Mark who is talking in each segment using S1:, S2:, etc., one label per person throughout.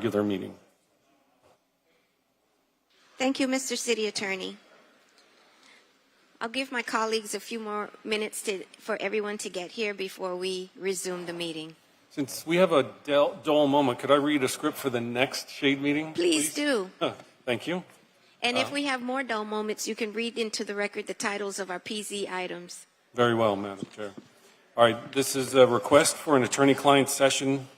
S1: regular meeting.
S2: Thank you, Mr. City Attorney. I'll give my colleagues a few more minutes for everyone to get here before we resume the meeting.
S1: Since we have a dull moment, could I read a script for the next shade meeting?
S2: Please do.
S1: Thank you.
S2: And if we have more dull moments, you can read into the record the titles of our PZ items.
S1: Very well, Madam Chair. All right, this is a request for an attorney-client session.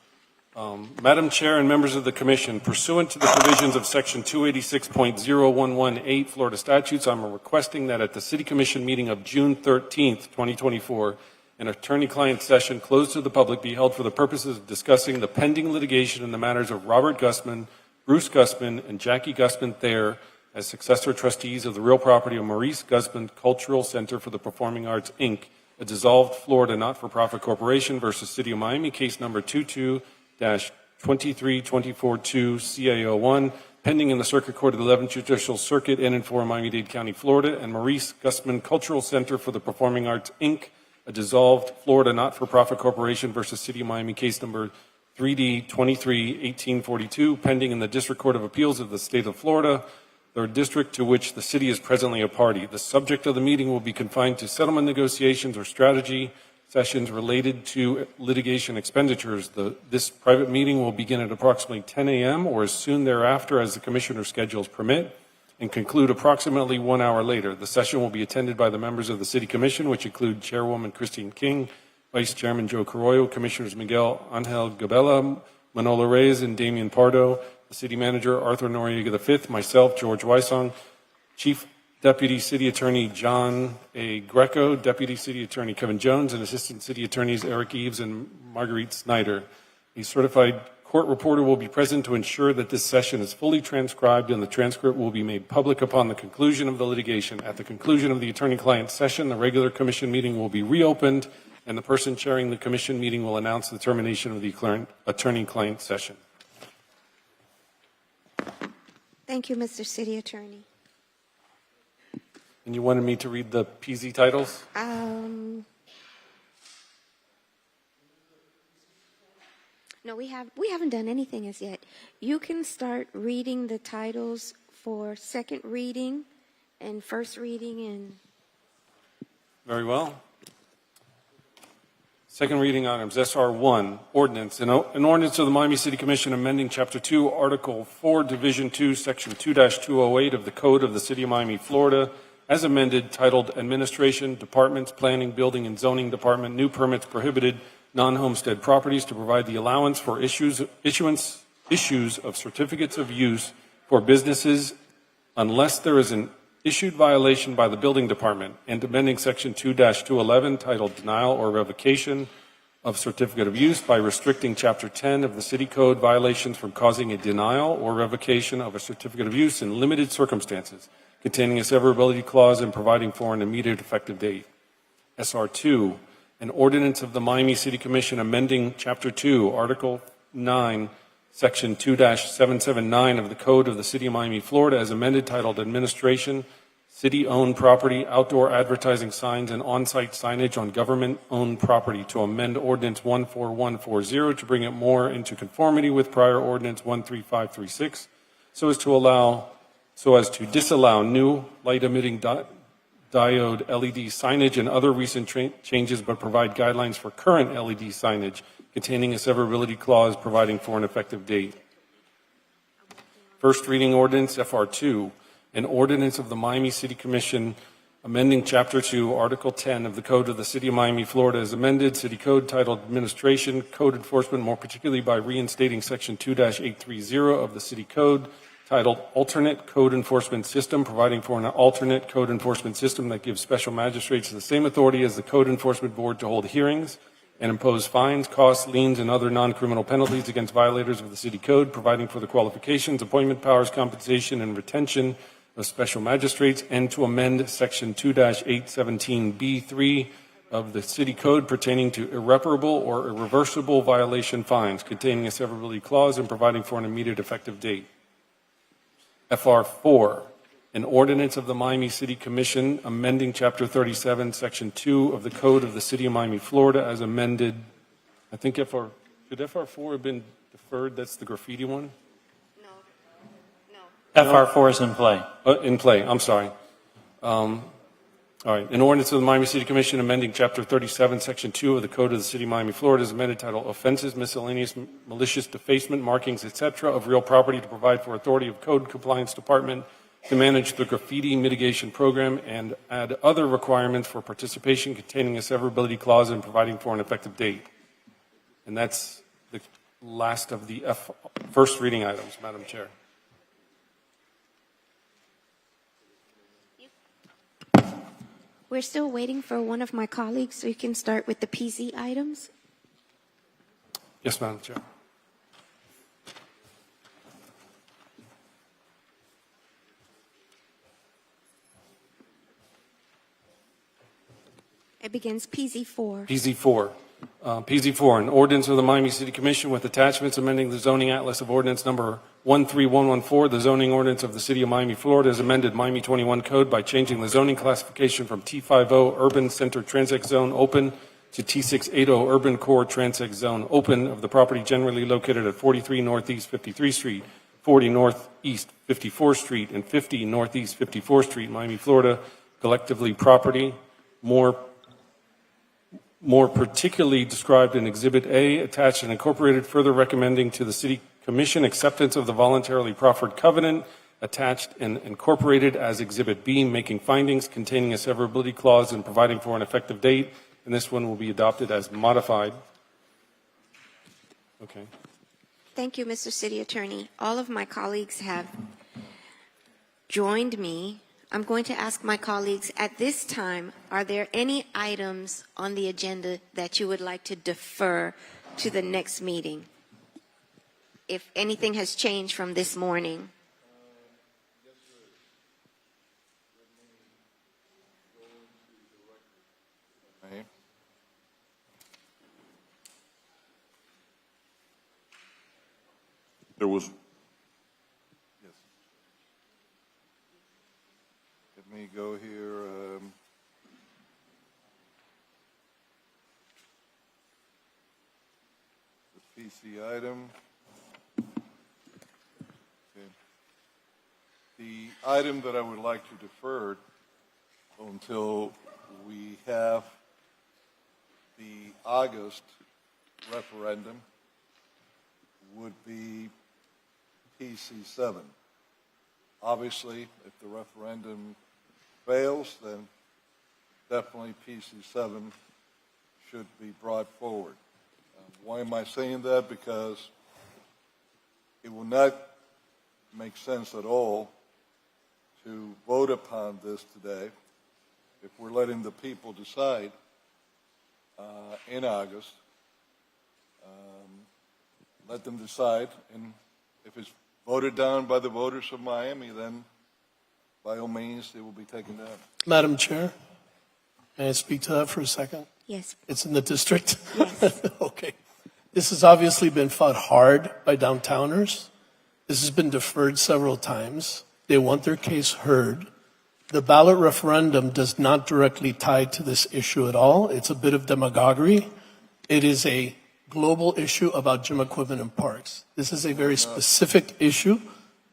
S1: Madam Chair and members of the Commission, pursuant to the provisions of Section 286.0118 Florida statutes, I'm requesting that at the City Commission meeting of June 13th, 2024, an attorney-client session closed to the public be held for the purposes of discussing the pending litigation in the matters of Robert Gusman, Bruce Gusman, and Jackie Gusman-Thayer as successor trustees of the real property of Maurice Gusman Cultural Center for the Performing Arts, Inc., a dissolved Florida not-for-profit corporation versus City of Miami, case number 22-23242 CA01, pending in the Circuit Court of the 11th Judicial Circuit in and for Miami-Dade County, Florida, and Maurice Gusman Cultural Center for the Performing Arts, Inc., a dissolved Florida not-for-profit corporation versus City of Miami, case number 3D23-1842, pending in the District Court of Appeals of the State of Florida, the district to which the city is presently a party. The subject of the meeting will be confined to settlement negotiations or strategy sessions related to litigation expenditures. This private meeting will begin at approximately 10 a.m. or as soon thereafter as the commissioner's schedules permit and conclude approximately 1 hour later. The session will be attended by the members of the City Commission, which include Chairwoman Christine King, Vice Chairman Joe Carollo, Commissioners Miguel Angel Gabella, Manolo Reyes, and Damian Pardo, the City Manager Arthur Noriega V, myself, George Wysong, Chief Deputy City Attorney John A. Greco, Deputy City Attorney Kevin Jones, and Assistant City Attorneys Eric Eves and Marguerite Snyder. A certified court reporter will be present to ensure that this session is fully transcribed, and the transcript will be made public upon the conclusion of the litigation. At the conclusion of the attorney-client session, the regular commission meeting will be reopened, and the person chairing the commission meeting will announce the termination of the attorney-client session.
S2: Thank you, Mr. City Attorney.
S1: And you wanted me to read the PZ titles?
S2: No, we haven't done anything as yet. You can start reading the titles for second reading and first reading and...
S1: Very well. Second reading items, SR1, Ordinance. An ordinance of the Miami City Commission amending Chapter 2, Article 4, Division 2, Section 2-208 of the Code of the City of Miami, Florida, as amended, titled Administration, Departments, Planning, Building, and Zoning Department, New Permits Prohibited, Non-Homestead Properties, to provide the allowance for issues of certificates of use for businesses unless there is an issued violation by the Building Department, and amending Section 2-211, titled Denial or Revocation of Certificate of Use by restricting Chapter 10 of the City Code violations from causing a denial or revocation of a certificate of use in limited circumstances, containing a severability clause and providing for an immediate effective date. SR2, an ordinance of the Miami City Commission amending Chapter 2, Article 9, Section 2-779 of the Code of the City of Miami, Florida, as amended, titled Administration, City-Owned Property, Outdoor Advertising Signs, and On-Site Signage on Government-Owned Property, to amend Ordinance 14140 to bring it more into conformity with prior Ordinance 13536, so as to disallow new light-emitting diode LED signage and other recent changes, but provide guidelines for current LED signage, containing a severability clause providing for an effective date. First reading ordinance, FR2, an ordinance of the Miami City Commission amending Chapter 2, Article 10 of the Code of the City of Miami, Florida, as amended, City Code, titled Administration, Code Enforcement, more particularly by reinstating Section 2-830 of the City Code, titled Alternate Code Enforcement System, providing for an alternate code enforcement system that gives special magistrates the same authority as the Code Enforcement Board to hold hearings and impose fines, costs, liens, and other non-criminal penalties against violators of the City Code, providing for the qualifications, appointment powers, compensation, and retention of special magistrates, and to amend Section 2-817B3 of the City Code pertaining to irreparable or irreversible violation fines, containing a severability clause and providing for an immediate effective date. FR4, an ordinance of the Miami City Commission amending Chapter 37, Section 2 of the Code of the City of Miami, Florida, as amended. I think should FR4 have been deferred? That's the graffiti one.
S3: FR4 is in play.
S1: In play, I'm sorry. All right. An ordinance of the Miami City Commission amending Chapter 37, Section 2 of the Code of the City of Miami, Florida, is amended title Offenses, Miscellaneous, Malicious Defacement, Markings, etc. of Real Property to provide for authority of Code Compliance Department to manage the graffiti mitigation program and add other requirements for participation containing a severability clause and providing for an effective date. And that's the last of the first reading items, Madam Chair.
S2: We're still waiting for one of my colleagues, so you can start with the PZ items.
S1: Yes, Madam Chair.
S2: It begins PZ4.
S1: PZ4. PZ4, an ordinance of the Miami City Commission with attachments amending the zoning atlas of ordinance number 13114, the zoning ordinance of the City of Miami, Florida, has amended Miami 21 Code by changing the zoning classification from T50 Urban Center Transect Zone Open to T680 Urban Core Transect Zone Open of the property generally located at 43 Northeast 53th Street, 40 Northeast 54th Street, and 50 Northeast 54th Street, Miami, Florida, collectively property, more particularly described in Exhibit A, attached and incorporated, further recommending to the City Commission acceptance of the voluntarily proffered covenant, attached and incorporated as Exhibit B, making findings containing a severability clause and providing for an effective date, and this one will be adopted as modified. Okay.
S2: Thank you, Mr. City Attorney. All of my colleagues have joined me. I'm going to ask my colleagues at this time, are there any items on the agenda that you would like to defer to the next meeting? If anything has changed from this morning.
S4: There was, yes. Let me go here. The PC item. Okay. The item that I would like to defer until we have the August referendum would be PC7. Obviously, if the referendum fails, then definitely PC7 should be brought forward. Why am I saying that? Because it will not make sense at all to vote upon this today if we're letting the people decide in August. Let them decide, and if it's voted down by the voters of Miami, then by all means, it will be taken down.
S5: Madam Chair, may I speak to that for a second?
S2: Yes.
S5: It's in the district?
S2: Yes.
S5: Okay. This has obviously been fought hard by downtowners. This has been deferred several times. They want their case heard. The ballot referendum does not directly tie to this issue at all. It's a bit of demagoguery. It is a global issue about gym equipment in parks. This is a very specific issue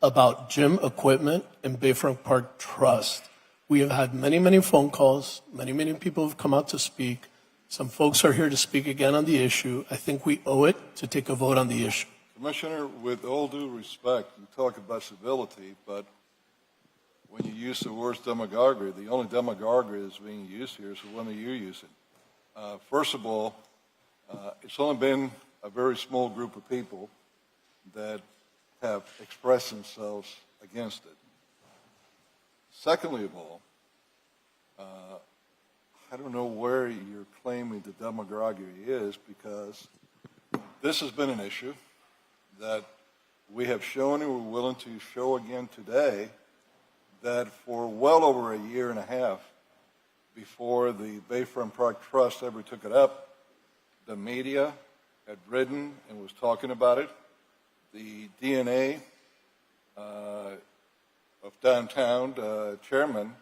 S5: about gym equipment and Bayfront Park Trust. We have had many, many phone calls. Many people have come out to speak. Some folks are here to speak again on the issue. I think we owe it to take a vote on the issue.
S4: Commissioner, with all due respect, you talk about civility, but when you use the words demagoguery, the only demagoguery that's being used here is the one that you're using. First of all, it's only been a very small group of people that have expressed themselves against it. Secondly of all, I don't know where you're claiming the demagoguery is, because this has been an issue that we have shown and we're willing to show again today, that for well over a year and a half before the Bayfront Park Trust ever took it up, the media had written and was talking about it. The DNA of downtown chairman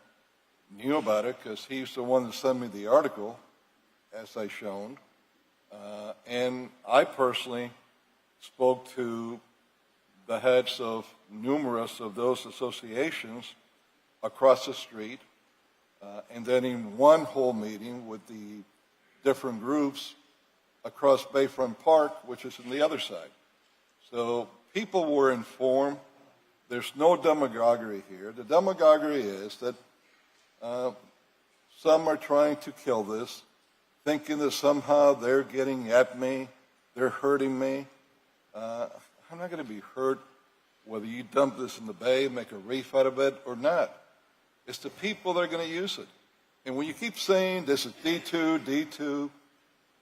S4: knew about it because he's the one that sent me the article, as I shown. And I personally spoke to the heads of numerous of those associations across the street, and then in one whole meeting with the different groups across Bayfront Park, which is on the other side. So people were informed. There's no demagoguery here. The demagoguery is that some are trying to kill this, thinking that somehow they're getting at me, they're hurting me. I'm not going to be hurt whether you dump this in the bay, make a reef out of it, or not. It's the people that are going to use it. And when you keep saying this is D2, D2,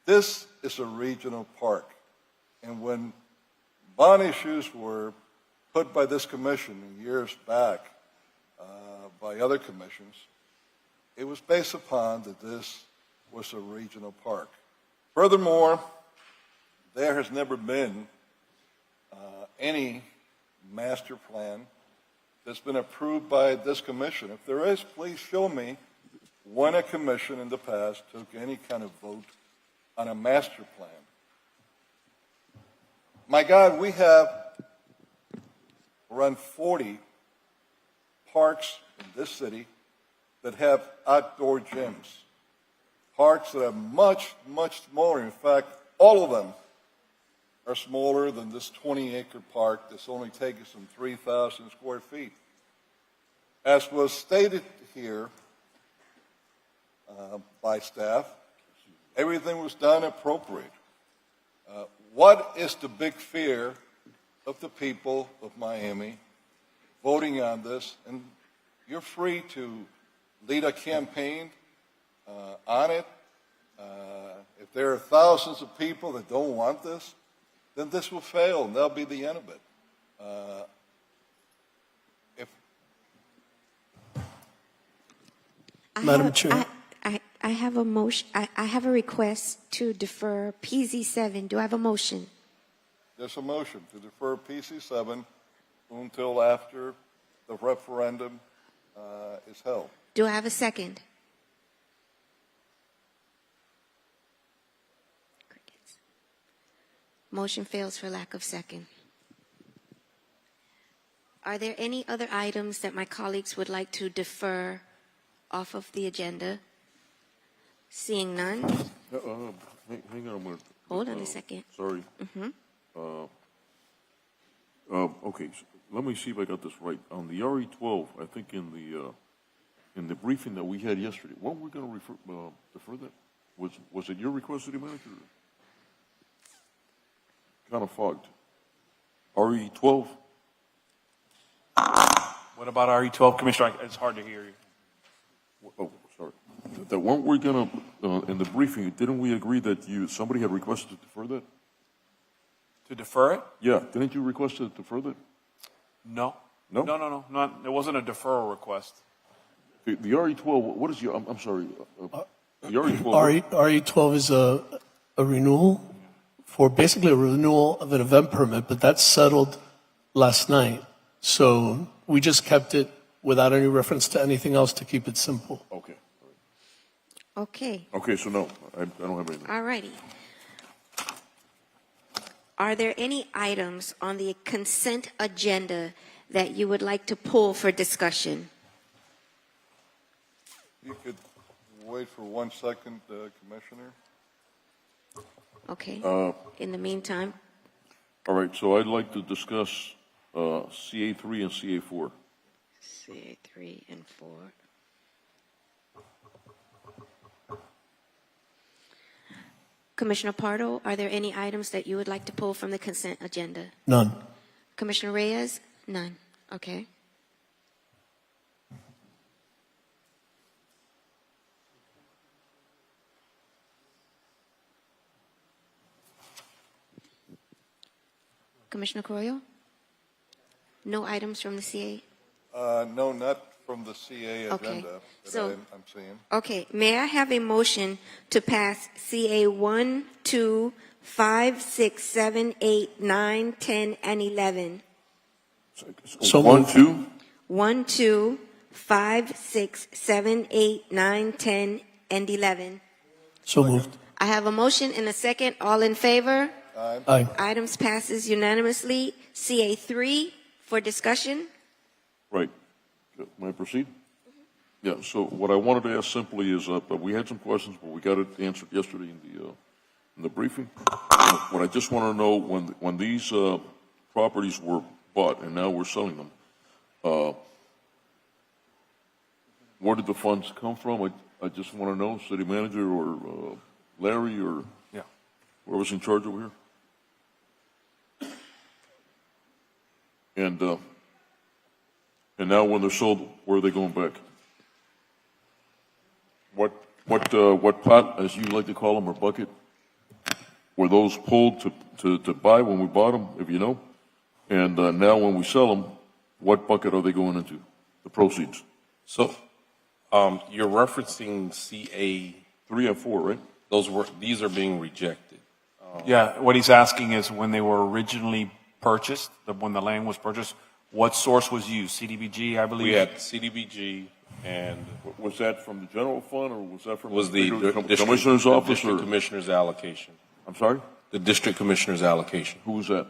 S4: this is a regional park. And when bond issues were put by this commission years back by other commissions, it was based upon that this was a regional park. Furthermore, there has never been any master plan that's been approved by this commission. If there is, please show me when a commission in the past took any kind of vote on a master plan. My God, we have around 40 parks in this city that have outdoor gyms. Parks that are much, much smaller. In fact, all of them are smaller than this 20-acre park that's only taking some 3,000 square feet. As was stated here by staff, everything was done appropriate. What is the big fear of the people of Miami voting on this? And you're free to lead a campaign on it. If there are thousands of people that don't want this, then this will fail, and that'll be the end of it.
S5: Madam Chair.
S2: I have a motion. I have a request to defer PZ7. Do I have a motion?
S4: There's a motion to defer PC7 until after the referendum is held.
S2: Do I have a second? Crickets. Motion fails for lack of second. Are there any other items that my colleagues would like to defer off of the agenda? Seeing none.
S3: Hang on a minute.
S2: Hold on a second.
S3: Sorry. Okay, so let me see if I got this right. On the RE12, I think in the briefing that we had yesterday, weren't we going to defer that? Was it your request, City Manager? Kind of fogged. RE12?
S1: What about RE12, Commissioner? It's hard to hear you.
S3: Oh, sorry. That weren't we going to, in the briefing, didn't we agree that somebody had requested to defer that?
S1: To defer it?
S3: Yeah, didn't you request to defer that?
S1: No.
S3: No?
S1: No. It wasn't a deferral request.
S3: The RE12, what is your, I'm sorry, the RE12.
S5: RE12 is a renewal for basically a renewal of an event permit, but that's settled last night. So we just kept it without any reference to anything else to keep it simple.
S3: Okay.
S2: Okay.
S3: Okay, so no, I don't have anything.
S2: All righty. Are there any items on the consent agenda that you would like to pull for discussion?
S4: You could wait for 1 second, Commissioner.
S2: Okay. In the meantime,
S3: All right, so I'd like to discuss CA3 and CA4.
S2: CA3 and 4. Commissioner Pardo, are there any items that you would like to pull from the consent agenda?
S5: None.
S2: Commissioner Reyes? None. Okay. Commissioner Carrillo? No items from the CA?
S4: No, not from the CA
S2: Okay.
S4: agenda that
S2: So-
S4: I'm seeing.
S2: Okay, may I have a motion to pass CA 1, 2, 5, 6, 7, 8, 9, 10, and 11?
S5: So
S3: 1,
S5: moved.
S3: 2,
S2: 1, 2, 5, 6, 7, 8, 9, 10, and 11.
S5: So moved.
S2: I have a motion and a second. All in favor?
S5: Aye.
S2: Items passes unanimously. CA3 for discussion.
S3: Right. May I proceed? Yeah, so what I wanted to ask simply is, we had some questions, but we got it answered yesterday in the briefing. What I just want to know, when these properties were bought and now we're selling them, where did the funds come from? I just want to know, city manager or Larry or whoever's in charge over here. And now when they're sold, where are they going back? What pot, as you like to call them, or bucket, were those pulled to buy when we bought them, if you know? And now when we sell them, what bucket are they going into, the proceeds?
S6: So, you're referencing CA,
S3: 3 and 4, right?
S6: these are being rejected.
S7: Yeah, what he's asking is when they were originally purchased, when the land was purchased, what source was used? CDBG, I believe?
S6: We had CDBG and
S3: Was that from the general fund, or was that from
S6: was the district-
S3: commissioner's
S6: the
S3: office?
S6: district
S3: Or
S6: commissioner's allocation.
S3: I'm sorry,
S6: The district commissioner's allocation,
S3: who was that?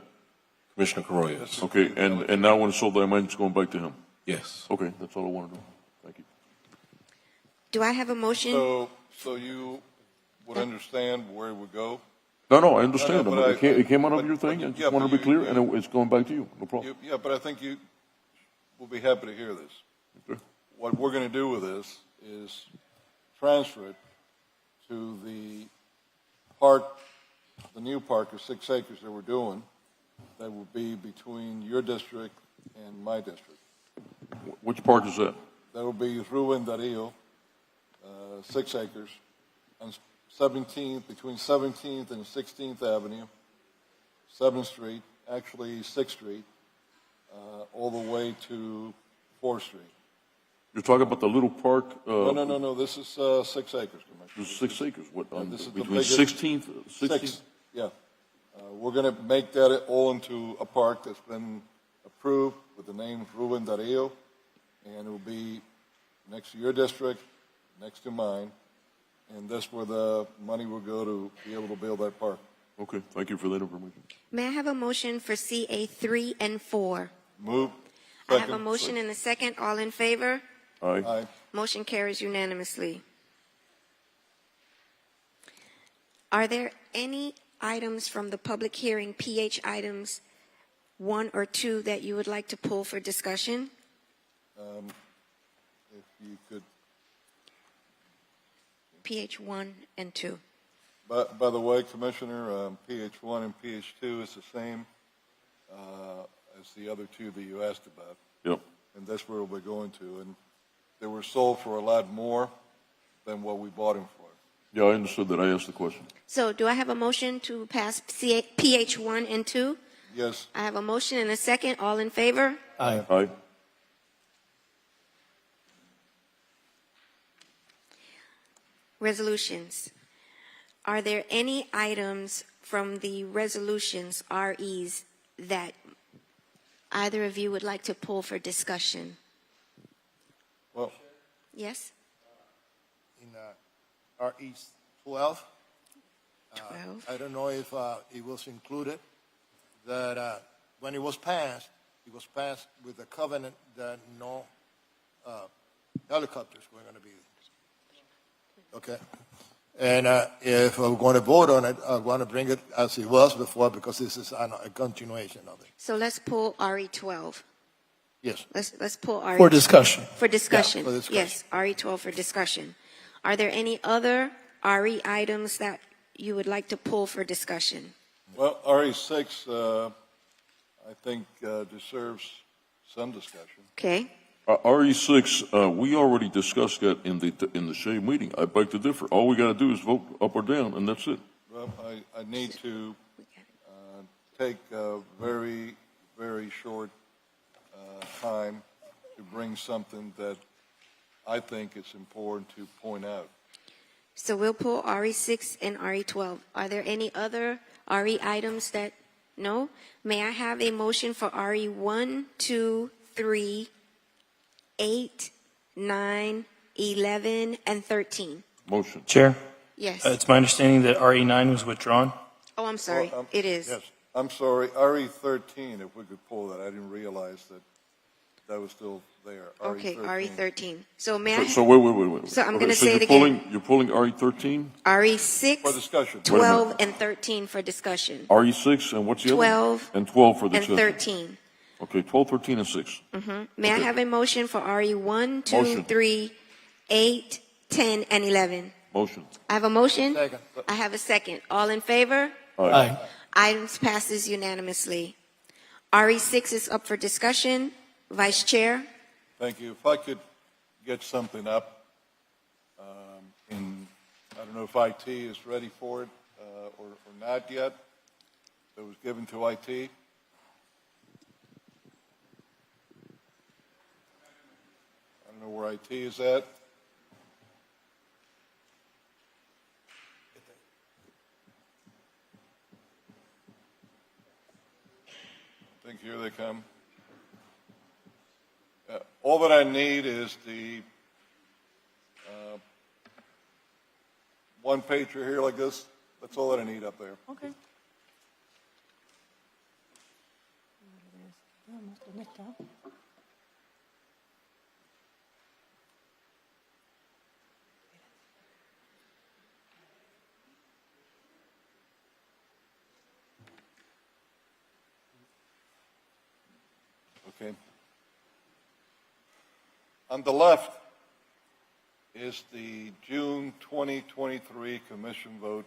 S6: Commissioner Corroyas.
S3: Okay, and now when it's sold, that money's going back to him.
S6: Yes.
S3: Okay, that's all I want to know. Thank you.
S2: Do I have a motion?
S4: So you would understand where it would go?
S3: No, I understand.
S4: I know, but
S3: it came out of
S4: but-
S3: your thing. I
S4: but-
S3: just
S4: yeah,
S3: want to
S4: but
S3: be clear,
S4: you-
S3: and it's going back to you. No problem.
S4: Yeah, but I think you will be happy to hear this.
S3: Okay.
S4: What we're going to do with this is transfer it to the park, the new park of 6 acres that we're doing, that will be between your district and my district.
S3: Which park is that?
S4: That will be Ruben Darío, 6 acres, on 17th, between 17th and 16th Avenue, 7th Street, actually 6th Street, all the way to 4th Street.
S3: You're talking about the little park?
S4: No, this is 6 acres, Commissioner.
S3: This is 6 acres. What,
S4: this is the
S3: between
S4: biggest-
S3: 16th?
S4: 6, yeah. We're going to make that all into a park that's been approved with the name Ruben Darío, and it will be next to your district, next to mine, and that's where the money will go to be able to build that park.
S3: Okay, thank you for that information.
S2: May I have a motion for CA3 and 4?
S4: Move.
S2: I have a
S4: Second.
S2: motion and a second. All in favor?
S3: Aye.
S4: Aye.
S2: Motion carries unanimously. Are there any items from the public hearing, PH items 1 or 2, that you would like to pull for discussion?
S4: If you could,
S2: PH 1 and 2.
S4: by the way, Commissioner, PH1 and PH2 is the same as the other two that you asked about.
S3: Yep.
S4: And that's where we're going to. And they were sold for a lot more than what we bought them for.
S3: Yeah, I understood that. I asked the question.
S2: So do I have a motion to pass PH 1 and 2?
S4: Yes,
S2: I have a motion and a second. All in favor?
S5: Aye.
S3: Aye.
S2: Resolutions. Are there any items from the resolutions, REs, that either of you would like to pull for discussion?
S4: well,
S2: Yes?
S8: In RE 12.
S2: 12.
S8: I don't know if it was included, that when it was passed with the covenant that no helicopters were going to be. Okay. And if we're going to vote on it, I want to bring it as it was before, because this is a continuation of it.
S2: So let's pull RE 12.
S8: Yes.
S2: Let's pull RE
S5: For discussion.
S2: For discussion.
S8: for discussion.
S2: Yes, RE 12 for discussion. Are there any other RE items that you would like to pull for discussion?
S4: well, RE6, I think deserves some discussion.
S2: Okay.
S3: RE6, we already discussed that in the Shea meeting. I beg to differ. All we got to do is vote up or down, and that's it.
S4: Well, I need to take a very, very short time to bring something that I think it's important to point out.
S2: So we'll pull RE6 and RE12. Are there any other RE items that, no? May I have a motion for RE1, 2, 3, 8, 9, 11, and 13?
S3: Motion.
S9: Chair,
S2: Yes.
S9: it's my understanding that RE9 was withdrawn.
S2: Oh, I'm sorry.
S4: Well,
S2: It is.
S8: Yes.
S4: I'm sorry, RE13, if we could pull that. I didn't realize that that was still there.
S2: Okay,
S4: RE13.
S2: RE13. So may I?
S3: So wait.
S2: So I'm
S3: Okay,
S2: gonna
S3: so
S2: say
S3: you're
S2: it again.
S3: You're pulling RE13,
S2: RE6.
S4: For discussion.
S3: Wait a minute.
S2: 12 and 13 for discussion.
S3: RE6, and what's the other?
S2: 12
S3: And 12 for the
S2: and
S3: discussion.
S2: 13.
S3: Okay, 12, 13, and 6.
S2: May I
S3: Okay.
S2: have a motion for RE1, 2,
S3: Motion.
S2: 3, 8, 10, and 11?
S3: Motion.
S2: I have a motion.
S8: Second.
S2: I have a second. All in favor?
S5: Aye.
S2: Items passes unanimously. RE6 is up for discussion. Vice Chair?
S4: Thank you. If I could get something up, I don't know if IT is ready for it or not yet. That was given to IT. I don't know where IT is at. I think here they come. All that I need is the one pager here like this. That's all that I need up there.
S9: Okay.
S4: Okay. On the left is the June 2023 commission vote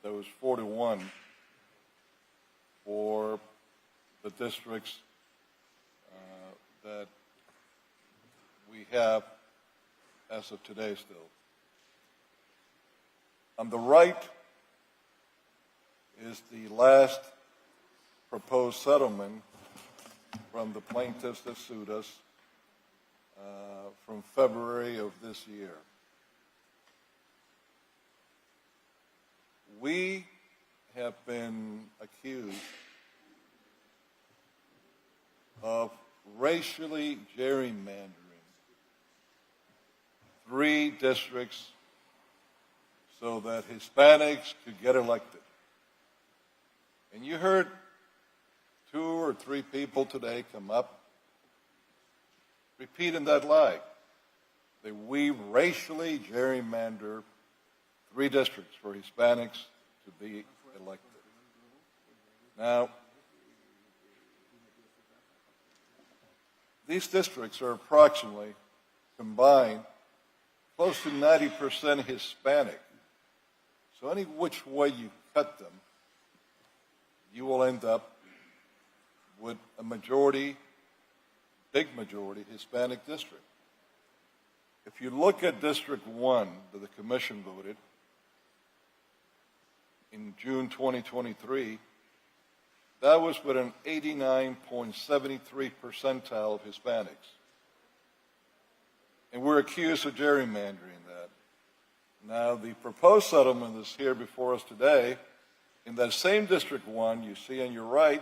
S4: that was 4-1 for the districts that we have as of today still. On the right is the last proposed settlement from the plaintiffs that sued us from February of this year. We have been accused of racially gerrymandering 3 districts so that Hispanics could get elected. And you heard 2 or 3 people today come up repeating that lie, that we racially gerrymander 3 districts for Hispanics to be elected. Now, these districts are approximately combined close to 90% Hispanic. So any which way you cut them, you will end up with a majority, big majority Hispanic district. If you look at District 1 that the commission voted in June 2023, that was with an 89.73 percentile of Hispanics. And we're accused of gerrymandering that. Now, the proposed settlement is here before us today. In that same District 1, you see on your right,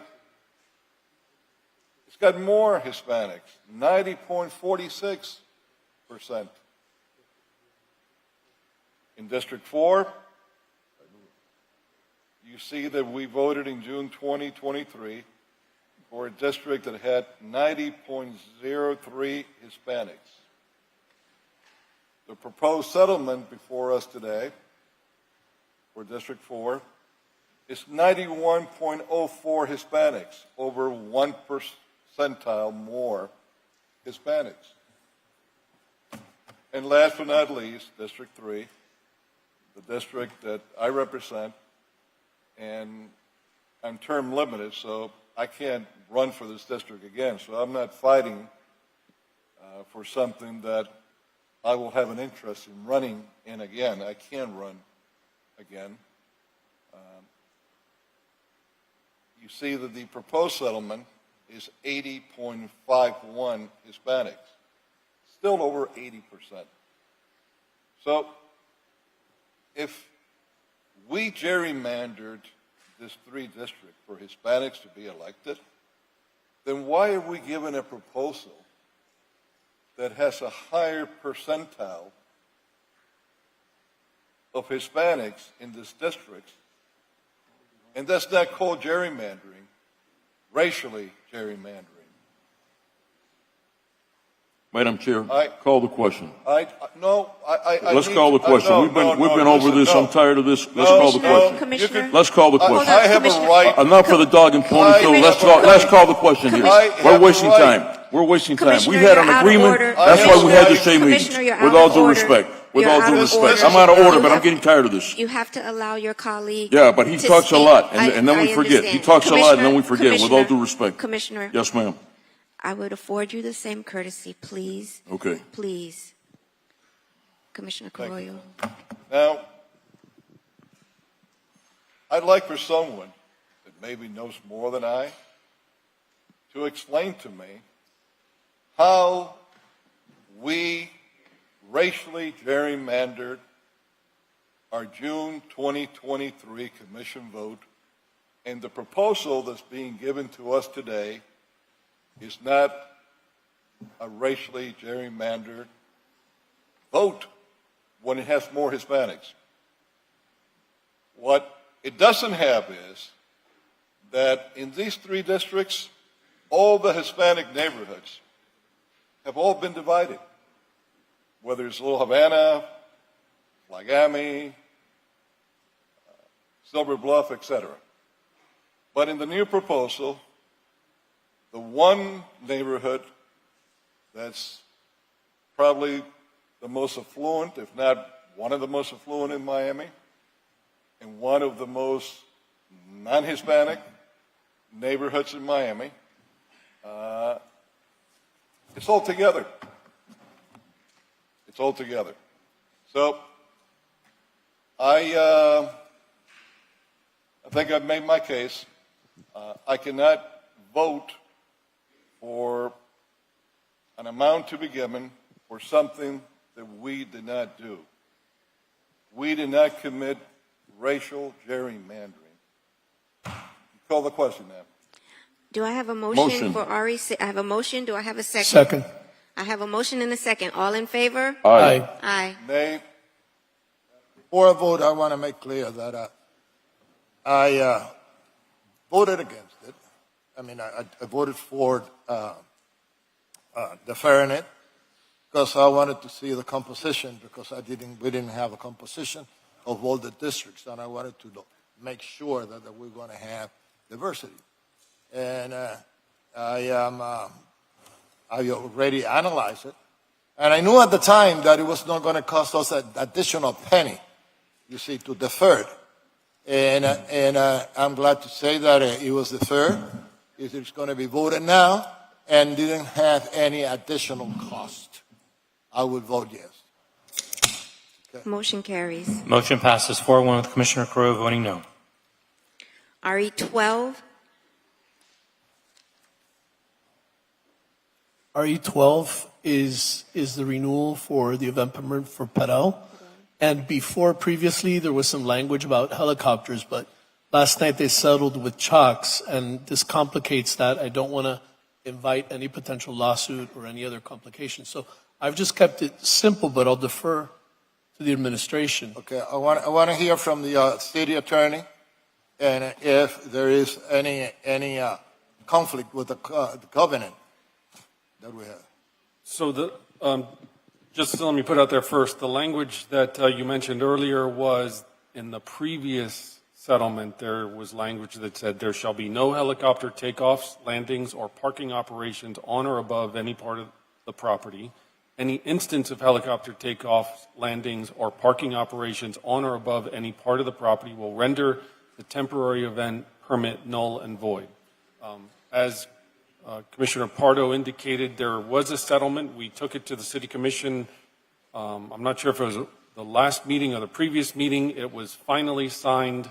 S4: it's got more Hispanics, 90.46%. In District 4, you see that we voted in June 2023 for a district that had 90.03 Hispanics. The proposed settlement before us today for District 4 is 91.04 Hispanics, over 1 percentile more Hispanics. And last but not least, District 3, the district that I represent, and I'm term limited, so I can't run for this district again. So I'm not fighting for something that I will have an interest in running in again. I can run again. You see that the proposed settlement is 80.51 Hispanics, still over 80%. So if we gerrymandered this 3 district for Hispanics to be elected, then why are we given a proposal that has a higher percentile of Hispanics in this district And that's not called gerrymandering, racially gerrymandering.
S3: Madam Chair,
S4: I-
S3: call the question.
S4: I
S3: Let's
S4: need
S3: call the
S4: to-
S3: question.
S4: no,
S3: We've been
S4: no,
S3: over
S4: listen,
S3: this.
S4: no.
S3: I'm tired of this. Let's
S4: No,
S3: call the
S4: no,
S3: question.
S2: Commissioner?
S3: Let's call the
S4: I
S3: question.
S4: have a right.
S3: Enough of the dog and pony
S4: I
S3: show.
S4: have
S3: Let's
S4: a
S3: talk. Let's
S4: right.
S3: call the question here.
S4: I have
S3: We're
S4: a
S3: wasting
S4: right.
S3: time. We're wasting time.
S2: Commissioner,
S3: We had an
S2: you're out of
S3: agreement.
S2: order.
S3: That's why we had the same
S2: Commissioner,
S3: meeting.
S2: you're
S3: With
S2: out
S3: all
S2: of
S3: due
S2: order.
S3: respect. With
S2: You're
S3: all
S2: out
S3: due
S2: of
S3: respect.
S2: order.
S3: I'm out of order,
S2: You
S3: but I'm
S2: have-
S3: getting tired of this.
S2: You have to allow your colleague.
S3: Yeah, but he
S2: to
S3: talks a
S2: speak.
S3: lot, and then we
S2: I
S3: forget. He
S2: understand.
S3: talks a lot, and then we
S2: Commissioner-
S3: forget, with all due
S2: Commissioner-
S3: respect.
S2: Commissioner,
S3: Yes, ma'am.
S2: I would afford you the same courtesy, please.
S3: Okay.
S2: Please. Commissioner Carollo.
S4: Now, I'd like for someone that maybe knows more than I to explain to me how we racially gerrymandered our June 2023 commission vote, and the proposal that's being given to us today is not a racially gerrymandered vote when it has more Hispanics. What it doesn't have is that in these three districts, all the Hispanic neighborhoods have all been divided, whether it's Little Havana, Flagami, Silver Bluff, etc. But in the new proposal, the one neighborhood that's probably the most affluent, if not one of the most affluent in Miami, and one of the most non-Hispanic neighborhoods in Miami, it's all together. It's all together. So I think I've made my case. I cannot vote for an amount to be given for something that we did not do. We did not commit racial gerrymandering. Call the question now.
S2: Do I have a motion
S3: Motion.
S2: for Ari? I have a motion. Do I have a second?
S5: Second.
S2: I have a motion and a second. All in favor?
S5: Aye.
S2: Aye.
S4: Nay.
S8: Before I vote, I want to make clear that I voted against it. I mean, I voted for deferring it because I wanted to see the composition, because we didn't have a composition of all the districts, and I wanted to make sure that we're going to have diversity. And I already analyzed it, and I knew at the time that it was not going to cost us an additional penny, you see, to defer it. And I'm glad to say that it was deferred. It's going to be voted now and didn't have any additional cost. I would vote yes.
S2: Motion carries.
S9: Motion passes 4-1 with Commissioner Carrillo voting no.
S2: RE 12.
S5: RE12 is the renewal for the event permit for Perel. And previously, there was some language about helicopters, but last night they settled with chalks, and this complicates that. I don't want to invite any potential lawsuit or any other complications. So I've just kept it simple, but I'll defer to the administration.
S8: Okay, I want to hear from the city attorney, and if there is any conflict with the covenant that we have.
S1: So just let me put out there first, the language that you mentioned earlier was in the previous settlement, there was language that said there shall be no helicopter takeoffs, landings, or parking operations on or above any part of the property. Any instance of helicopter takeoffs, landings, or parking operations on or above any part of the property will render the temporary event permit null and void. As Commissioner Pardo indicated, there was a settlement. We took it to the City Commission. I'm not sure if it was the last meeting or the previous meeting. It was finally signed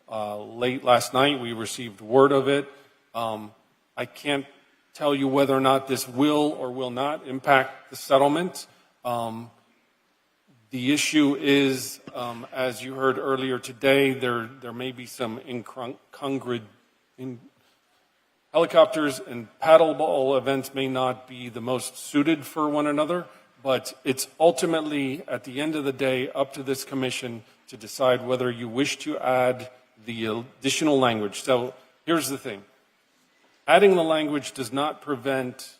S1: late last night. We received word of it. I can't tell you whether or not this will or will not impact the settlement. The issue is, as you heard earlier today, there may be some helicopters and paddleball events may not be the most suited for one another, but it's ultimately, at the end of the day, up to this commission to decide whether you wish to add the additional language. So here's the thing. Adding the language does not prevent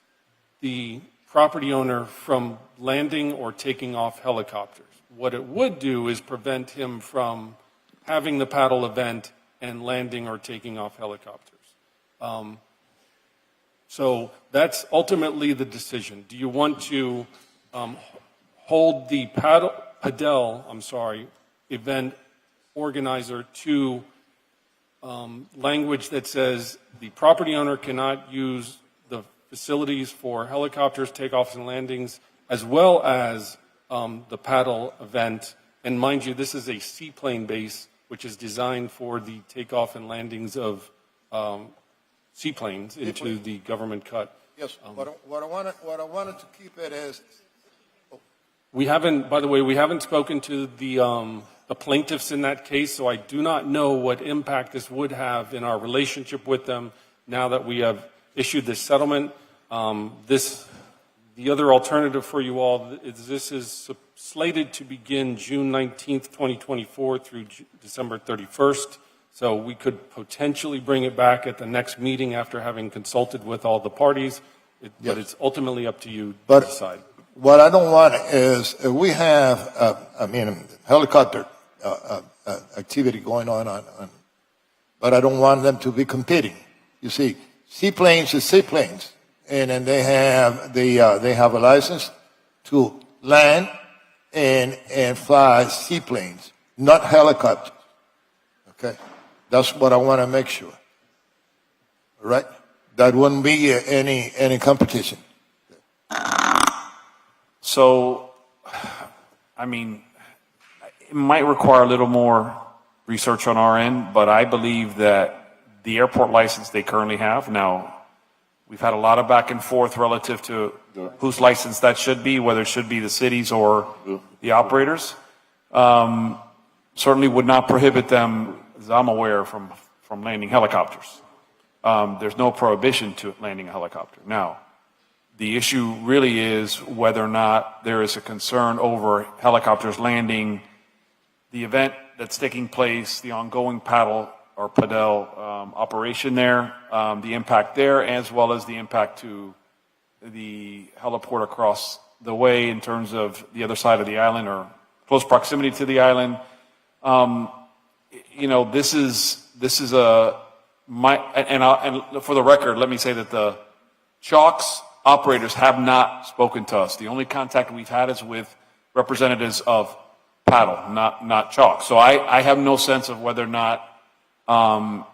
S1: the property owner from landing or taking off helicopters. What it would do is prevent him from having the paddle event and landing or taking off helicopters. So that's ultimately the decision. Do you want to hold the padel event organizer to language that says the property owner cannot use the facilities for helicopters, takeoffs, and landings, as well as the paddle event? And mind you, this is a seaplane base, which is designed for the takeoff and landings of seaplanes into the government cut.
S8: Yes, what I wanted to keep it is,
S1: We haven't, by the way, we haven't spoken to the plaintiffs in that case, so I do not know what impact this would have in our relationship with them now that we have issued this settlement. The other alternative for you all is this is slated to begin June 19th, 2024 through December 31st. So we could potentially bring it back at the next meeting after having consulted with all the parties. But it's ultimately up to you to decide.
S8: what I don't want is, we have, helicopter activity going on, but I don't want them to be competing. You see, seaplanes is seaplanes, and then they have a license to land and fly seaplanes, not helicopters. Okay, that's what I want to make sure. All right, that wouldn't be any competition.
S7: So, I mean, it might require a little more research on our end, but I believe that the airport license they currently have, now, we've had a lot of back and forth relative to whose license that should be, whether it should be the cities or the operators. Certainly would not prohibit them, as I'm aware, from landing helicopters. There's no prohibition to landing a helicopter. Now, the issue really is whether or not there is a concern over helicopters landing the event that's taking place, the ongoing paddle or padel operation there, the impact there, as well as the impact to the heliport across the way in terms of the other side of the island or close proximity to the island. This is and for the record, let me say that the Chalks operators have not spoken to us. The only contact we've had is with representatives of paddle, not Chalk. So I have no sense of whether or not, how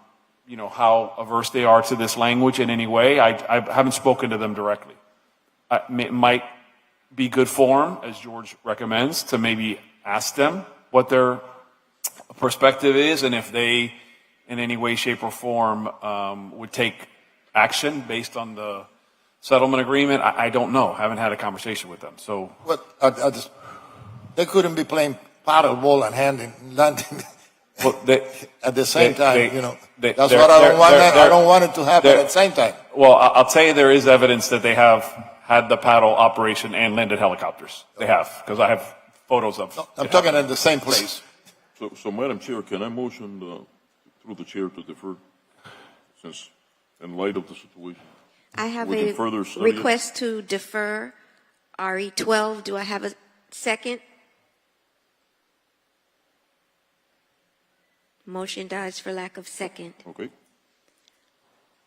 S7: averse they are to this language in any way. I haven't spoken to them directly. It might be good form, as George recommends, to maybe ask them what their perspective is and if they, in any way, shape, or form, would take action based on the settlement agreement. I don't know. I haven't had a conversation with them. So,
S8: They couldn't be playing paddle ball and landing
S7: well,
S8: at the same time. That's
S7: they're-
S8: what I don't want.
S7: they're-
S8: I don't want it to happen
S7: they're-
S8: at the same time.
S7: Well, I'll tell you, there is evidence that they have had the paddle operation and landed helicopters. They have, because I have photos of.
S8: No, I'm talking in the same place.
S3: So Madam Chair, can I motion through the chair to defer, since in light of the situation?
S2: I have
S3: We can
S2: a
S3: further study it.
S2: request to defer RE 12. Do I have a second? Motion dies for lack of second.
S3: Okay.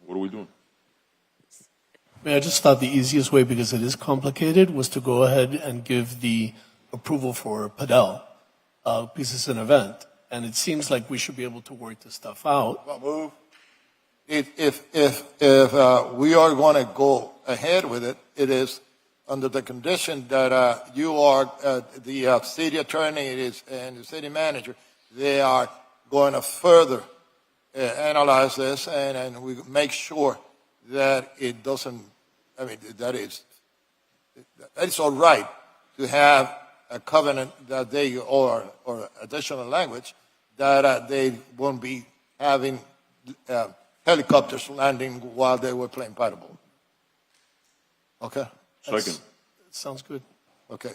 S3: What are we doing?
S5: I just thought the easiest way, because it is complicated, was to go ahead and give the approval for Padel, because it's an event. And it seems like we should be able to work this stuff out.
S8: Well, move. If we are going to go ahead with it, it is under the condition that you are the city attorney and the city manager. They are going to further analyze this and we make sure that it doesn't. That it's all right to have a covenant that they or additional language that they won't be having helicopters landing while they were playing paddleball. Okay.
S3: Second.
S5: Sounds good.
S8: Okay.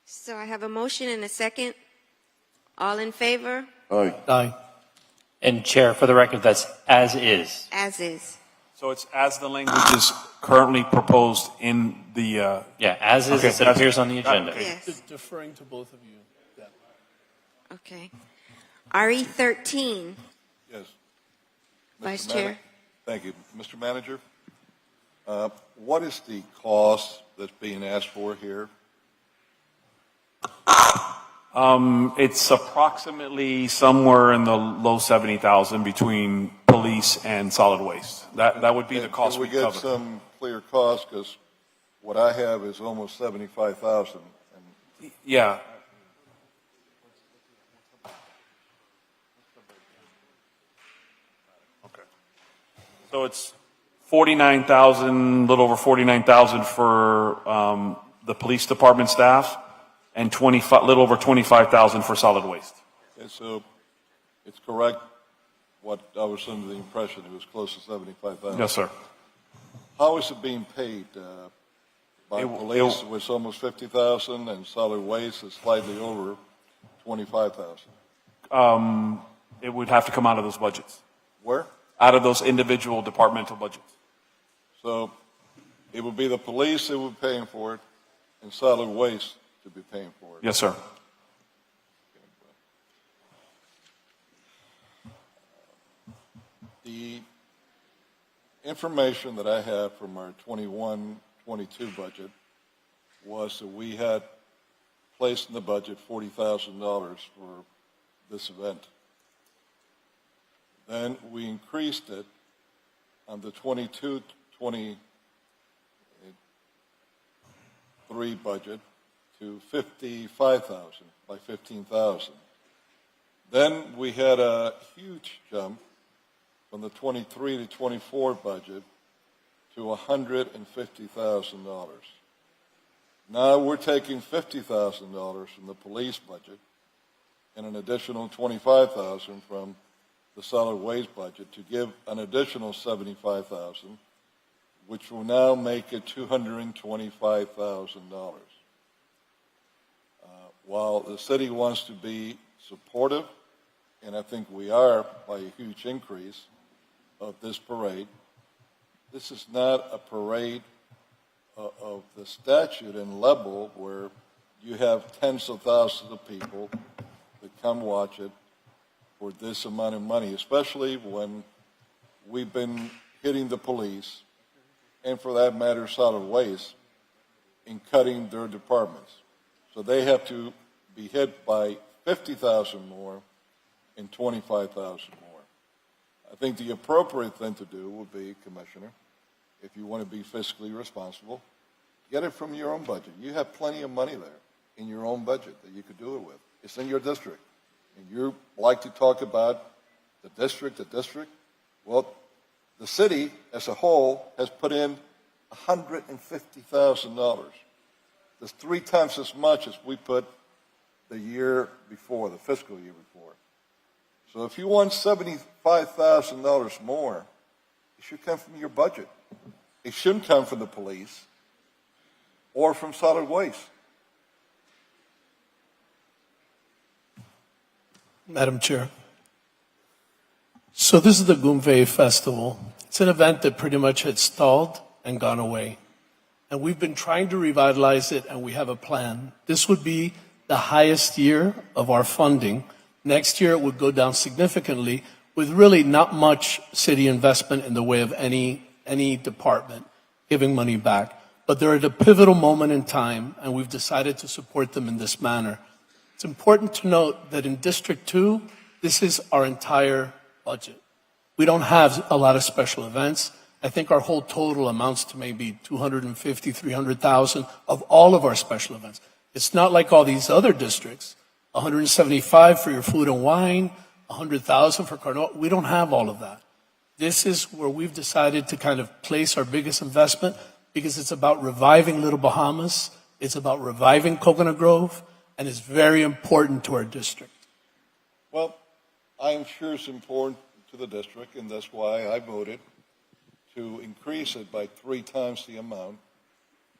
S2: So I have a motion and a second. All in favor?
S3: Aye.
S5: Aye.
S9: And Chair, for the record, that's as is.
S2: As is.
S7: So it's as the language is currently proposed in the,
S9: Yeah, as is,
S7: Okay,
S9: as it
S7: that's-
S9: appears on the agenda.
S2: Yes.
S5: Deferring to both of you. Yeah.
S2: Okay. RE 13,
S4: Yes.
S2: Vice
S4: Mr.
S2: Chair.
S4: Manager? Thank you. Mr. Manager, what is the cost that's being asked for here?
S7: it's approximately somewhere in the low 70,000 between police and solid waste. That would be the cost
S4: Can
S7: we
S4: we get
S7: cover.
S4: some clear cost? Because what I have is almost 75,000. And
S7: Yeah. Okay. So it's 49,000, little over 49,000 for the police department staff, and little over 25,000 for solid waste.
S4: and so it's correct what I was under the impression it was close to 75,000.
S7: Yes, sir.
S4: How is it being paid? By
S7: It-
S4: police was almost 50,000 and solid waste is slightly over 25,000.
S7: It would have to come out of those budgets,
S4: Where?
S7: out of those individual departmental budgets.
S4: So it would be the police that would be paying for it and solid waste to be paying for it.
S7: Yes, sir.
S4: The information that I have from our 21-22 budget was that we had placed in the budget $40,000 for this event. Then we increased it on the 22-23 budget to $55,000 by $15,000. Then we had a huge jump from the 23 to 24 budget to $150,000. Now we're taking $50,000 from the police budget and an additional $25,000 from the solid waste budget to give an additional $75,000, which will now make it $225,000. While the city wants to be supportive, and I think we are by a huge increase of this parade, this is not a parade of the statute and level where you have tens of thousands of people that come watch it for this amount of money, especially when we've been hitting the police, and for that matter, solid waste, in cutting their departments. So they have to be hit by 50,000 more and 25,000 more. I think the appropriate thing to do would be, Commissioner, if you want to be fiscally responsible, get it from your own budget. You have plenty of money there in your own budget that you could do it with. It's in your district. And you like to talk about the district. Well, the city as a whole has put in $150,000. That's 3 times as much as we put the year before, the fiscal year before. So if you want $75,000 more, it should come from your budget. It shouldn't come from the police or from solid waste.
S5: Madam Chair. So this is the Gumvei Festival. It's an event that pretty much had stalled and gone away. And we've been trying to revitalize it, and we have a plan. This would be the highest year of our funding. Next year, it would go down significantly with really not much city investment in the way of any department giving money back. But they're at a pivotal moment in time, and we've decided to support them in this manner. It's important to note that in District 2, this is our entire budget. We don't have a lot of special events. I think our whole total amounts to maybe 250, 300,000 of all of our special events. It's not like all these other districts, 175 for your food and wine, 100,000 for Carnival. We don't have all of that. This is where we've decided to kind of place our biggest investment because it's about reviving Little Bahamas, it's about reviving Coconut Grove, and it's very important to our district.
S4: Well, I'm sure it's important to the district, and that's why I voted to increase it by 3 times the amount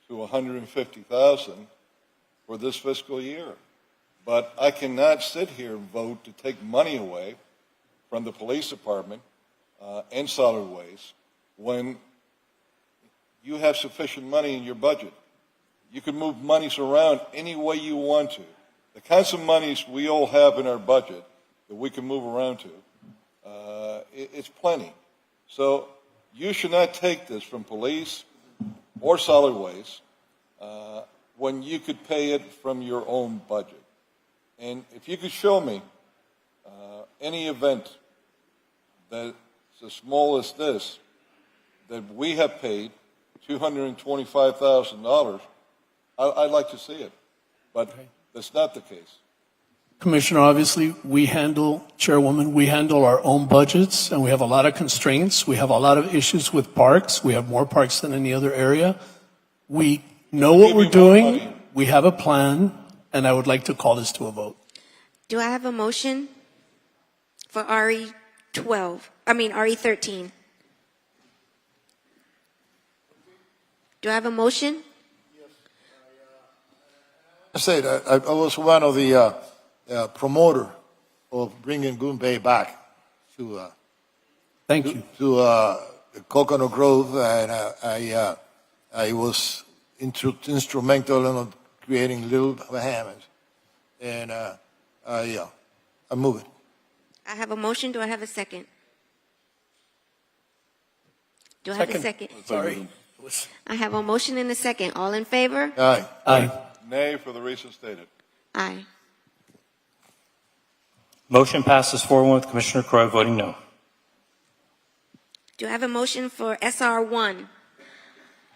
S4: to $150,000 for this fiscal year. But I cannot sit here and vote to take money away from the police department and solid waste when you have sufficient money in your budget. You can move monies around any way you want to. The kinds of monies we all have in our budget that we can move around to, it's plenty. So you should not take this from police or solid waste when you could pay it from your own budget. And if you could show me any event that's as small as this that we have paid $225,000, I'd like to see it. But that's not the case.
S5: Commissioner, obviously, Chairwoman, we handle our own budgets, and we have a lot of constraints. We have a lot of issues with parks. We have more parks than any other area. We know what we're doing. We have a plan, and I would like to call this to a vote.
S2: Do I have a motion for RE13? Do I have a motion?
S8: I say that I was one of the promoter of bringing Goon Bay back to
S5: Thank you.
S8: Coconut Grove, and I was instrumental in creating Little Bahamas, and I move it.
S2: I have a motion. Do I have a second? Do I have a second?
S5: Sorry.
S2: I have a motion and a second. All in favor?
S8: Aye.
S5: Aye.
S4: Nay for the reasons stated.
S2: Aye.
S9: Motion passes 4-1 with Commissioner Croy voting no.
S2: Do I have a motion for SR1?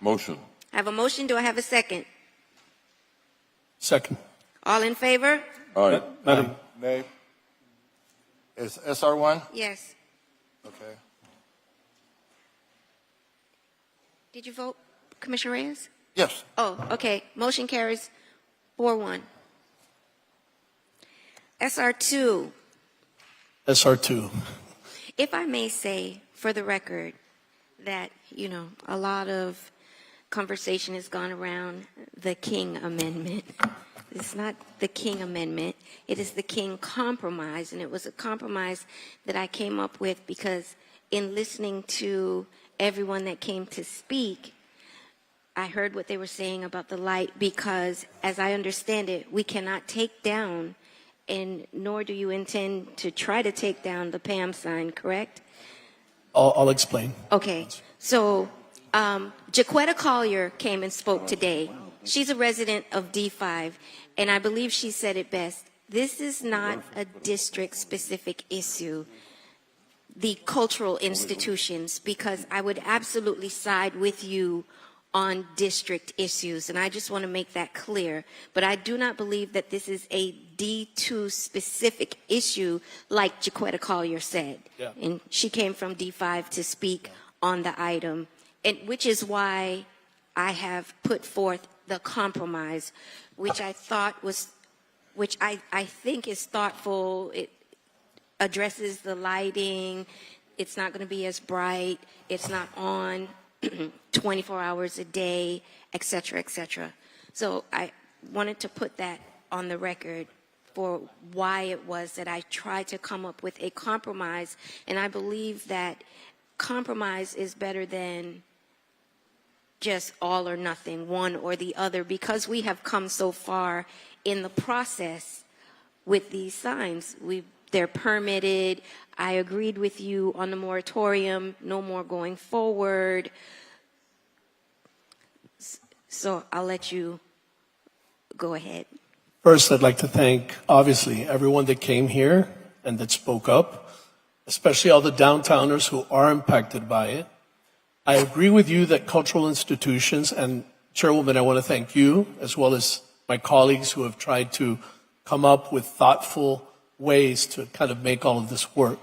S3: Motion.
S2: I have a motion. Do I have a second?
S5: Second.
S2: All in favor?
S3: Aye.
S1: Madam,
S4: Nay.
S8: Is SR1?
S2: Yes.
S8: Okay.
S2: Did you vote, Commissioner Reyes?
S8: Yes.
S2: Oh, okay. Motion carries 4-1. SR2.
S5: SR2.
S2: If I may say, for the record, that, a lot of conversation has gone around the King Amendment. It's not the King Amendment. It is the King Compromise, and it was a compromise that I came up with because in listening to everyone that came to speak, I heard what they were saying about the light because, as I understand it, we cannot take down, and nor do you intend to try to take down the PAM sign, correct?
S5: I'll explain.
S2: Okay, so Jaquetta Collier came and spoke today. She's a resident of D5, and I believe she said it best. This is not a district-specific issue, the cultural institutions, because I would absolutely side with you on district issues, and I just want to make that clear. But I do not believe that this is a D2 specific issue like Jaquetta Collier said.
S5: Yeah.
S2: And she came from D5 to speak on the item, and which is why I have put forth the compromise, which I think is thoughtful. It addresses the lighting. It's not going to be as bright. It's not on 24 hours a day, et cetera, et cetera. So I wanted to put that on the record for why it was that I tried to come up with a compromise. And I believe that compromise is better than just all or nothing, one or the other, because we have come so far in the process with these signs. They're permitted. I agreed with you on the moratorium, no more going forward. So I'll let you go ahead.
S5: First, I'd like to thank, obviously, everyone that came here and that spoke up, especially all the downtowners who are impacted by it. I agree with you that cultural institutions, and Chairwoman, I want to thank you, as well as my colleagues who have tried to come up with thoughtful ways to kind of make all of this work.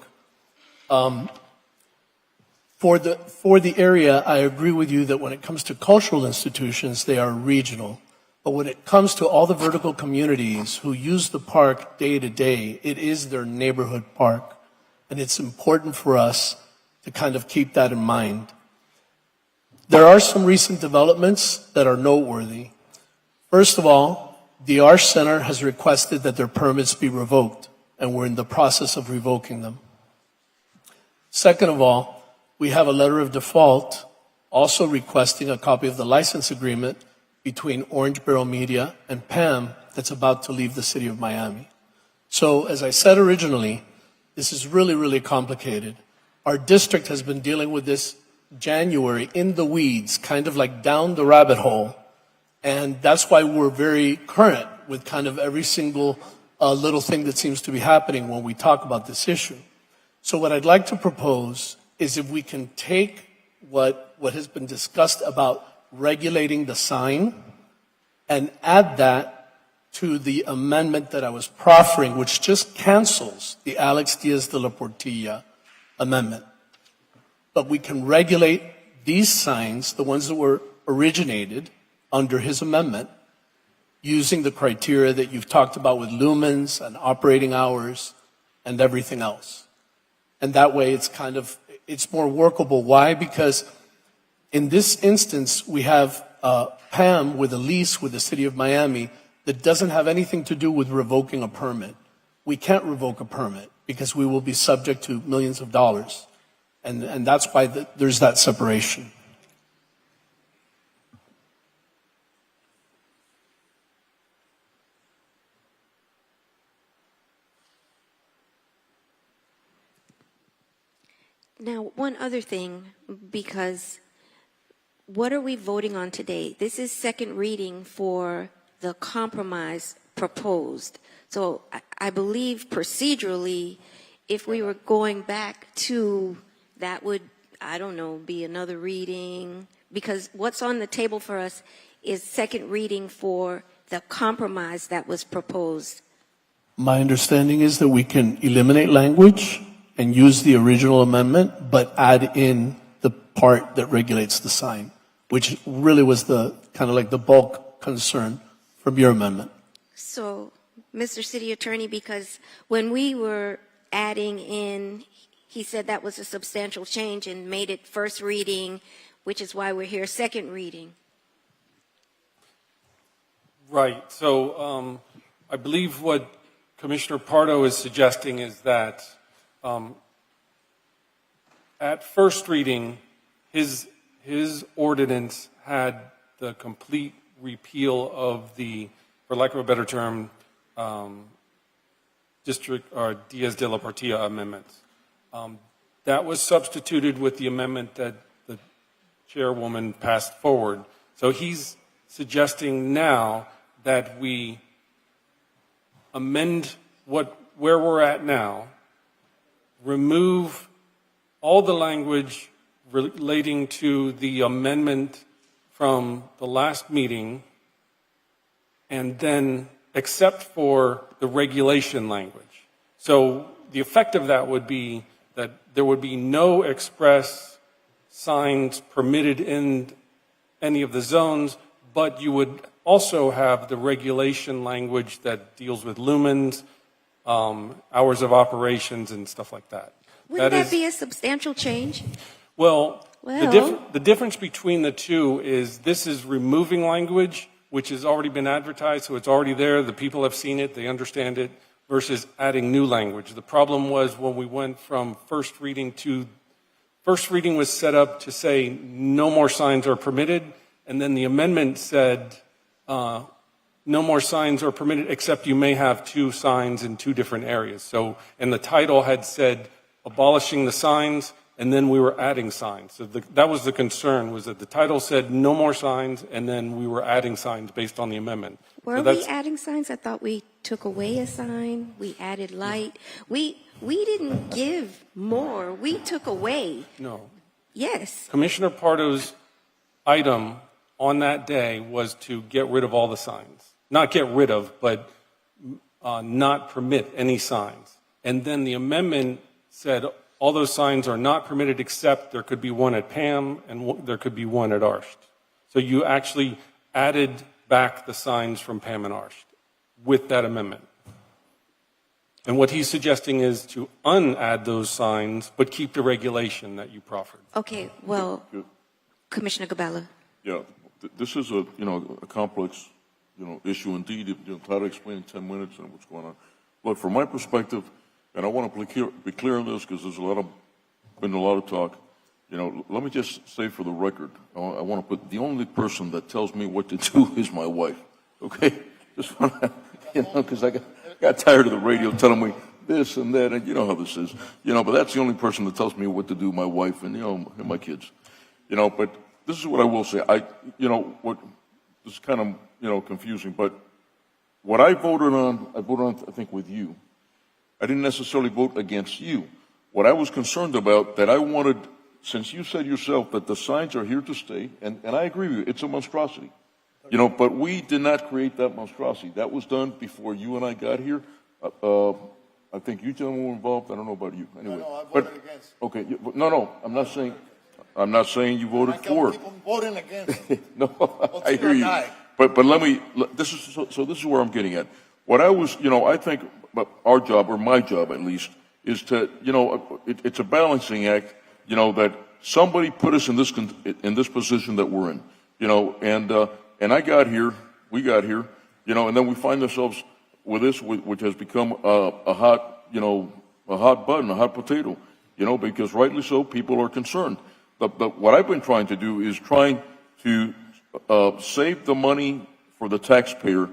S5: For the area, I agree with you that when it comes to cultural institutions, they are regional. But when it comes to all the vertical communities who use the park day to day, it is their neighborhood park. And it's important for us to kind of keep that in mind. There are some recent developments that are noteworthy. First of all, the Arts Center has requested that their permits be revoked, and we're in the process of revoking them. Second of all, we have a letter of default also requesting a copy of the license agreement between Orange Barrel Media and PAM that's about to leave the city of Miami. So as I said originally, this is really, really complicated. Our district has been dealing with this January in the weeds, kind of like down the rabbit hole. And that's why we're very current with kind of every single little thing that seems to be happening when we talk about this issue. So what I'd like to propose is if we can take what has been discussed about regulating the sign and add that to the amendment that I was proffering, which just cancels the Alex Diaz de la Portilla amendment. But we can regulate these signs, the ones that were originated under his amendment, using the criteria that you've talked about with lumens and operating hours and everything else. And that way it's more workable. Why? Because in this instance, we have PAM with a lease with the city of Miami that doesn't have anything to do with revoking a permit. We can't revoke a permit because we will be subject to millions of dollars. And that's why there's that separation.
S2: Now, one other thing, because what are we voting on today? This is second reading for the compromise proposed. So I believe procedurally, if we were going back to, that would, I don't know, be another reading, because what's on the table for us is second reading for the compromise that was proposed.
S5: My understanding is that we can eliminate language and use the original amendment, but add in the part that regulates the sign, which really was the kind of like the bulk concern from your amendment.
S2: So, Mr. City Attorney, because when we were adding in, he said that was a substantial change and made it first reading, which is why we're here second reading.
S1: Right. So I believe what Commissioner Pardo is suggesting is that at first reading, his ordinance had the complete repeal of the, for lack of a better term, District or Diaz de la Portilla amendments. That was substituted with the amendment that the chairwoman passed forward. So he's suggesting now that we amend where we're at now, remove all the language relating to the amendment from the last meeting, and then except for the regulation language. So the effect of that would be that there would be no express signs permitted in any of the zones, but you would also have the regulation language that deals with lumens, hours of operations, and stuff like that.
S2: Wouldn't that be a substantial change?
S1: Well, the difference between the two is this is removing language, which has already been advertised, so it's already there. The people have seen it, they understand it, versus adding new language. The problem was when we went from first reading was set up to say no more signs are permitted, and then the amendment said no more signs are permitted except you may have 2 signs in 2 different areas. So, and the title had said abolishing the signs, and then we were adding signs. So that was the concern, was that the title said no more signs, and then we were adding signs based on the amendment.
S2: Were we adding signs? I thought we took away a sign. We added light. We didn't give more. We took away.
S1: No.
S2: Yes.
S1: Commissioner Pardo's item on that day was to get rid of all the signs. Not get rid of, but not permit any signs. And then the amendment said all those signs are not permitted except there could be one at PAM and there could be one at Arsht. So you actually added back the signs from PAM and Arsht with that amendment. And what he's suggesting is to unadd those signs, but keep the regulation that you proffered.
S2: Okay, well, Commissioner Gabella.
S3: Yeah, this is a complex, issue indeed. Try to explain in 10 minutes and what's going on. But from my perspective, and I want to be clear on this because there's a lot of been a lot of talk. You know, let me just say for the record, I want to put the only person that tells me what to do is my wife. Okay, just want to, you know, because I got tired of the radio telling me this and that, and you know how this is. You know, but that's the only person that tells me what to do, my wife and, you know, and my kids. You know, but this is what I will say. This is kind of, you know, confusing, but what I voted on, I think, with you. I didn't necessarily vote against you. What I was concerned about, that I wanted, since you said yourself that the signs are here to stay, and I agree with you, it's a monstrosity. You know, but we did not create that monstrosity. That was done before you and I got here. I think you gentlemen were involved. I don't know about you. Anyway,
S8: No, I voted against.
S3: Okay, no, I'm not saying you voted
S8: I
S3: for.
S8: keep on voting against.
S3: No, I hear you. But this is where I'm getting at. What I was, you know, I think our job, or my job at least, is to, you know, it's a balancing act, you know, that somebody put us in this position that we're in, you know, and I got here, we got here, you know, and then we find ourselves with this, which has become a hot button, a hot potato, you know, because rightly so, people are concerned. But what I've been trying to do is trying to save the money for the taxpayer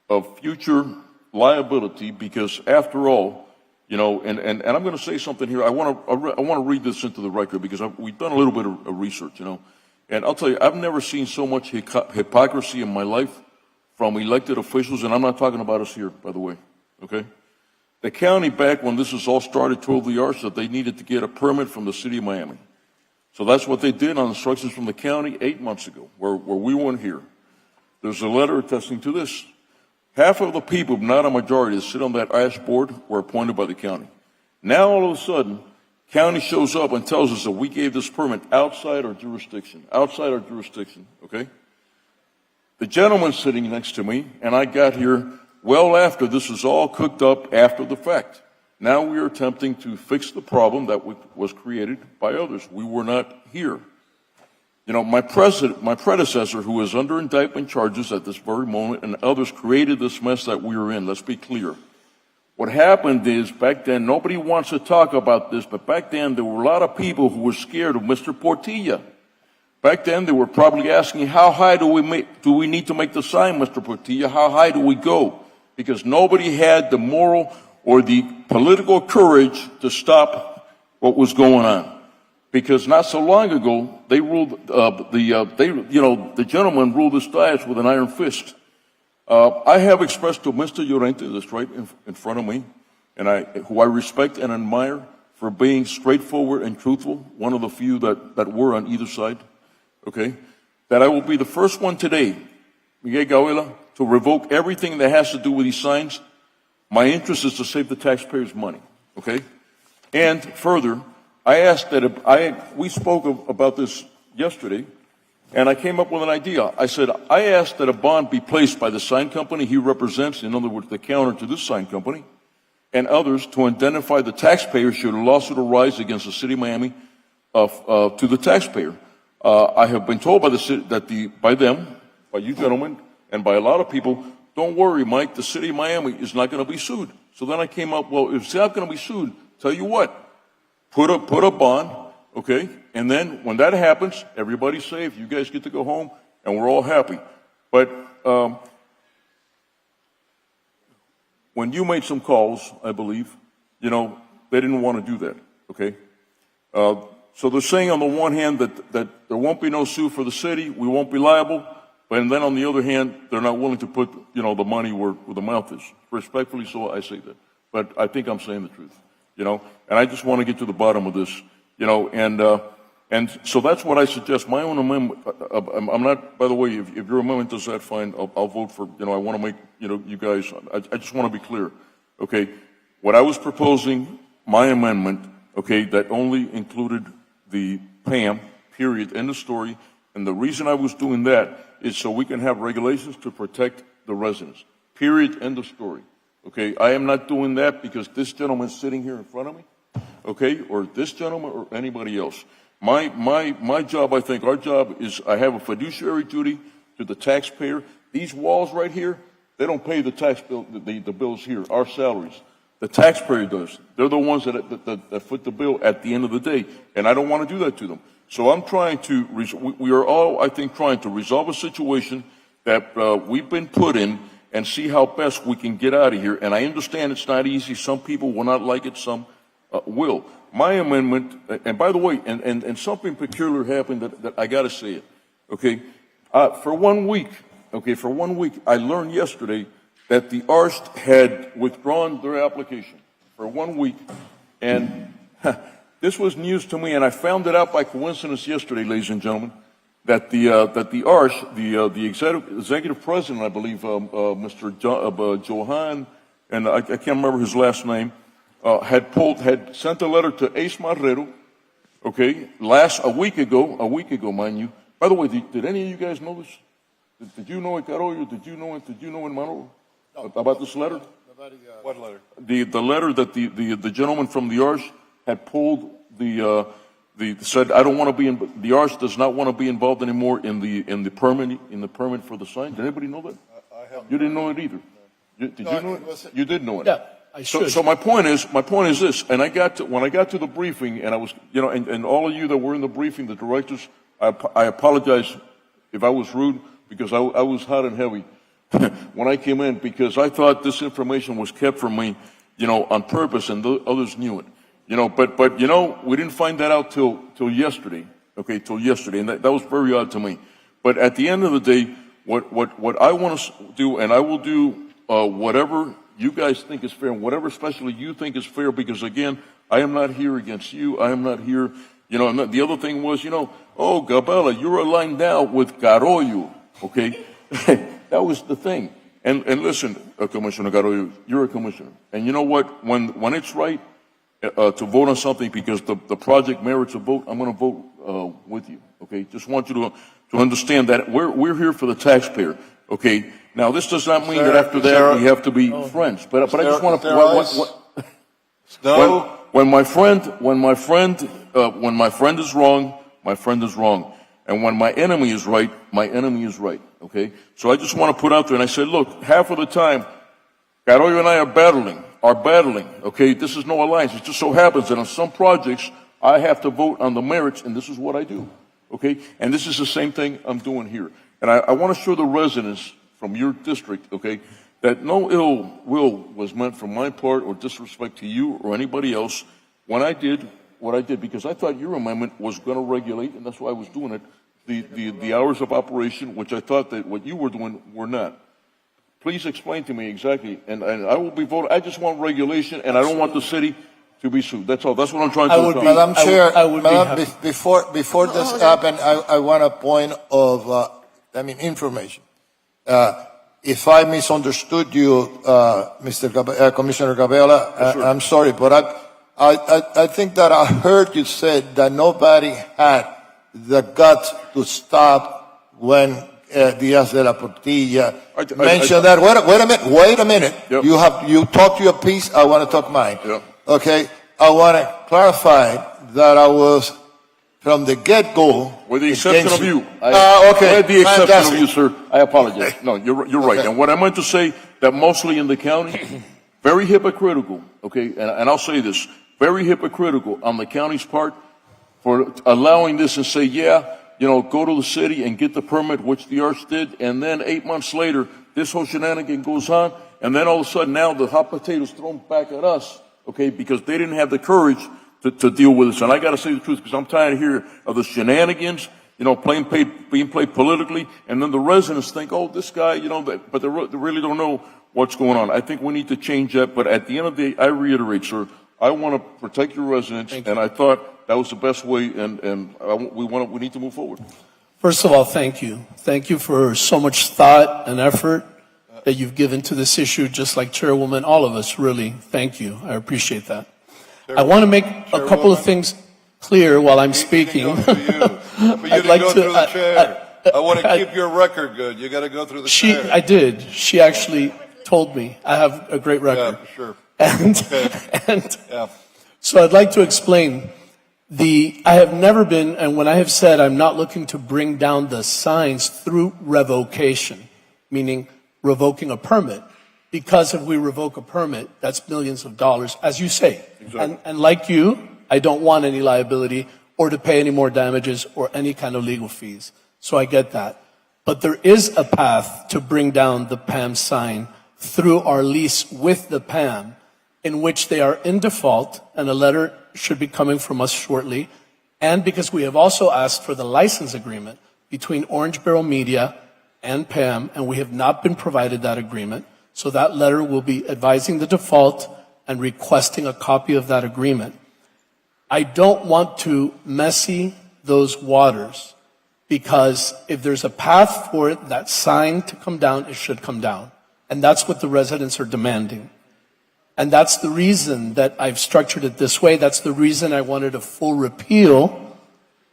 S3: of future liability, because after all, you know, and I'm going to say something here. I want to read this into the record, because we've done a little bit of research, you know, and I'll tell you, I've never seen so much hypocrisy in my life from elected officials, and I'm not talking about us here, by the way, okay? The county, back when this was all started, told the arts that they needed to get a permit from the city of Miami. So that's what they did on instructions from the county 8 months ago, where we weren't here. There's a letter attesting to this. Half of the people, not a majority, that sit on that ash board were appointed by the county. Now, all of a sudden, county shows up and tells us that we gave this permit outside our jurisdiction, okay? The gentleman sitting next to me, and I got here well after this was all cooked up after the fact. Now we are attempting to fix the problem that was created by others. We were not here. You know, my predecessor, who is under indictment charges at this very moment, and others created this mess that we are in. Let's be clear. What happened is, back then, nobody wants to talk about this, but back then there were a lot of people who were scared of Mr. Portilla. Back then they were probably asking, how high do we need to make the sign, Mr. Portilla? How high do we go? Because nobody had the moral or the political courage to stop what was going on. Because not so long ago, they ruled, the gentleman ruled this diocese with an iron fist. I have expressed to Mr. Llorente, that's right in front of me, and who I respect and admire for being straightforward and truthful, one of the few that were on either side, okay, that I will be the first one today, Miguel Gauela, to revoke everything that has to do with these signs. My interest is to save the taxpayers' money, okay? And further, I asked that we spoke about this yesterday, and I came up with an idea. I said, I asked that a bond be placed by the sign company he represents, in other words, the counter to this sign company, and others, to indemnify the taxpayer should a lawsuit arise against the city of Miami to the taxpayer. I have been told by the city by you gentlemen, and by a lot of people, don't worry, Mike, the city of Miami is not going to be sued. So then I came up, well, if it's not going to be sued, tell you what, put a bond, okay? And then when that happens, everybody's safe, you guys get to go home, and we're all happy. But when you made some calls, I believe, you know, they didn't want to do that, okay? So they're saying on the one hand that there won't be no suit for the city, we won't be liable, and then on the other hand, they're not willing to put, you know, the money where the mouth is. Respectfully so, I say that. But I think I'm saying the truth, you know, and I just want to get to the bottom of this, you know, and so that's what I suggest. My own amendment, I'm not, by the way, if your amendment does that, fine, I'll vote for, you know, I want to make, you know, you guys, I just want to be clear, okay? What I was proposing, my amendment, okay, that only included the PAM, period, end of story, and the reason I was doing that is so we can have regulations to protect the residents, period, end of story, okay? I am not doing that because this gentleman's sitting here in front of me, okay, or this gentleman or anybody else. My job, I think, our job is I have a fiduciary duty to the taxpayer. These walls right here, they don't pay the tax bill, the bills here, our salaries. The taxpayer does. They're the ones that foot the bill at the end of the day, and I don't want to do that to them. So I'm trying to, we are all, I think, trying to resolve a situation that we've been put in and see how best we can get out of here. And I understand it's not easy. Some people will not like it, some will. My amendment, and by the way, and something peculiar happened that I got to say it, okay? For 1 week, I learned yesterday that the ARST had withdrawn their application for 1 week, and this was news to me, and I found it out by coincidence yesterday, ladies and gentlemen, that the ARST, the executive president, I believe, Mr. Johan, and I can't remember his last name, had sent a letter to Ace Marrero, okay, a week ago, mind you. By the way, did any of you guys know this? Did you know it, Carollo? Did you know it, Manolo? About this letter?
S4: What letter?
S3: The letter that the gentleman from the ARST had pulled said, I don't want to be in, the ARST does not want to be involved anymore in the permit for the sign. Did anybody know that?
S4: I haven't.
S3: You didn't know it either. Did you know it? You did know it.
S5: Yeah, I should.
S3: So my point is this, and when I got to the briefing, and I was, and all of you that were in the briefing, the directors, I apologize if I was rude, because I was hot and heavy when I came in, because I thought this information was kept from me, on purpose, and others knew it. But we didn't find that out till yesterday, and that was very odd to me. But at the end of the day, what I want to do, and I will do whatever you guys think is fair, and whatever especially you think is fair, because again, I am not here against you. I am not here, the other thing was, oh, Gabela, you're aligned now with Carollo, okay? That was the thing. And listen, Commissioner Carollo, you're a commissioner. And you know what? When it's right to vote on something because the project merits a vote, I'm going to vote with you, okay? Just want you to understand that we're here for the taxpayer, okay? Now, this does not mean that after that we have to be friends, but I just want to. When my friend is wrong, my friend is wrong, and when my enemy is right, my enemy is right. Okay, so I just want to put out there, and I said, look, half of the time, Carollo and I are battling. Okay, this is no alliance. It just so happens that on some projects I have to vote on the merits, and this is what I do. Okay, and this is the same thing I'm doing here, and I want to show the residents from your district, okay, that no ill will was meant from my part or disrespect to you or anybody else when I did what I did, because I thought your amendment was going to regulate, and that's why I was doing it, the hours of operation, which I thought that what you were doing were not. Please explain to me exactly, and I will be voting. I just want regulation, and I don't want the city to be sued. That's all. That's what I'm trying to accomplish.
S8: Madam Chair,
S5: I would be happy.
S8: before this happened, I want a point of, information. If I misunderstood you, Commissioner Gabela,
S3: sure.
S8: I'm sorry, but I think that I heard you said that nobody had the guts to stop when Diaz de la Portilla mentioned that. Wait a minute.
S3: Yep.
S8: You talked your piece. I want to talk mine.
S3: Yep.
S8: Okay. I want to clarify that I was from the get-go.
S3: With the exception of you.
S8: Okay.
S3: With the exception
S8: Fantastic.
S3: of you, sir. I apologize. No, you're right. And what I meant to say, that mostly in the county, very hypocritical, okay, and I'll say this, very hypocritical on the county's part for allowing this and say, yeah, go to the city and get the permit, which the ARST did, and then 8 months later, this whole shenanigan goes on, and then all of a sudden now the hot potatoes thrown back at us, okay, because they didn't have the courage to deal with this. And I got to say the truth, because I'm tired of hearing of the shenanigans, being played politically, and then the residents think, oh, this guy, but they really don't know what's going on. I think we need to change that, but at the end of the day, I reiterate, sir, I want to protect your residents, and I thought that was the best way, and we need to move forward.
S5: First of all, thank you. Thank you for so much thought and effort that you've given to this issue, just like Chairwoman, all of us, really. Thank you. I appreciate that. I want to make a couple of things clear while I'm speaking.
S4: But you didn't go through the chair. I want to keep your record good. You got to go through the chair.
S5: I did. She actually told me I have a great record.
S4: Yeah, sure.
S5: And so I'd like to explain I have never been, and when I have said I'm not looking to bring down the signs through revocation, meaning revoking a permit, Because if we revoke a permit, that's millions of dollars, as you say. And like you, I don't want any liability or to pay any more damages or any kind of legal fees. So I get that. But there is a path to bring down the PAM sign through our lease with the PAM, in which they are in default, and a letter should be coming from us shortly. And because we have also asked for the license agreement between Orange Barrel Media and PAM, and we have not been provided that agreement. So that letter will be advising the default and requesting a copy of that agreement. I don't want to messy those waters, because if there's a path for it, that sign to come down, it should come down. And that's what the residents are demanding. And that's the reason that I've structured it this way. That's the reason I wanted a full repeal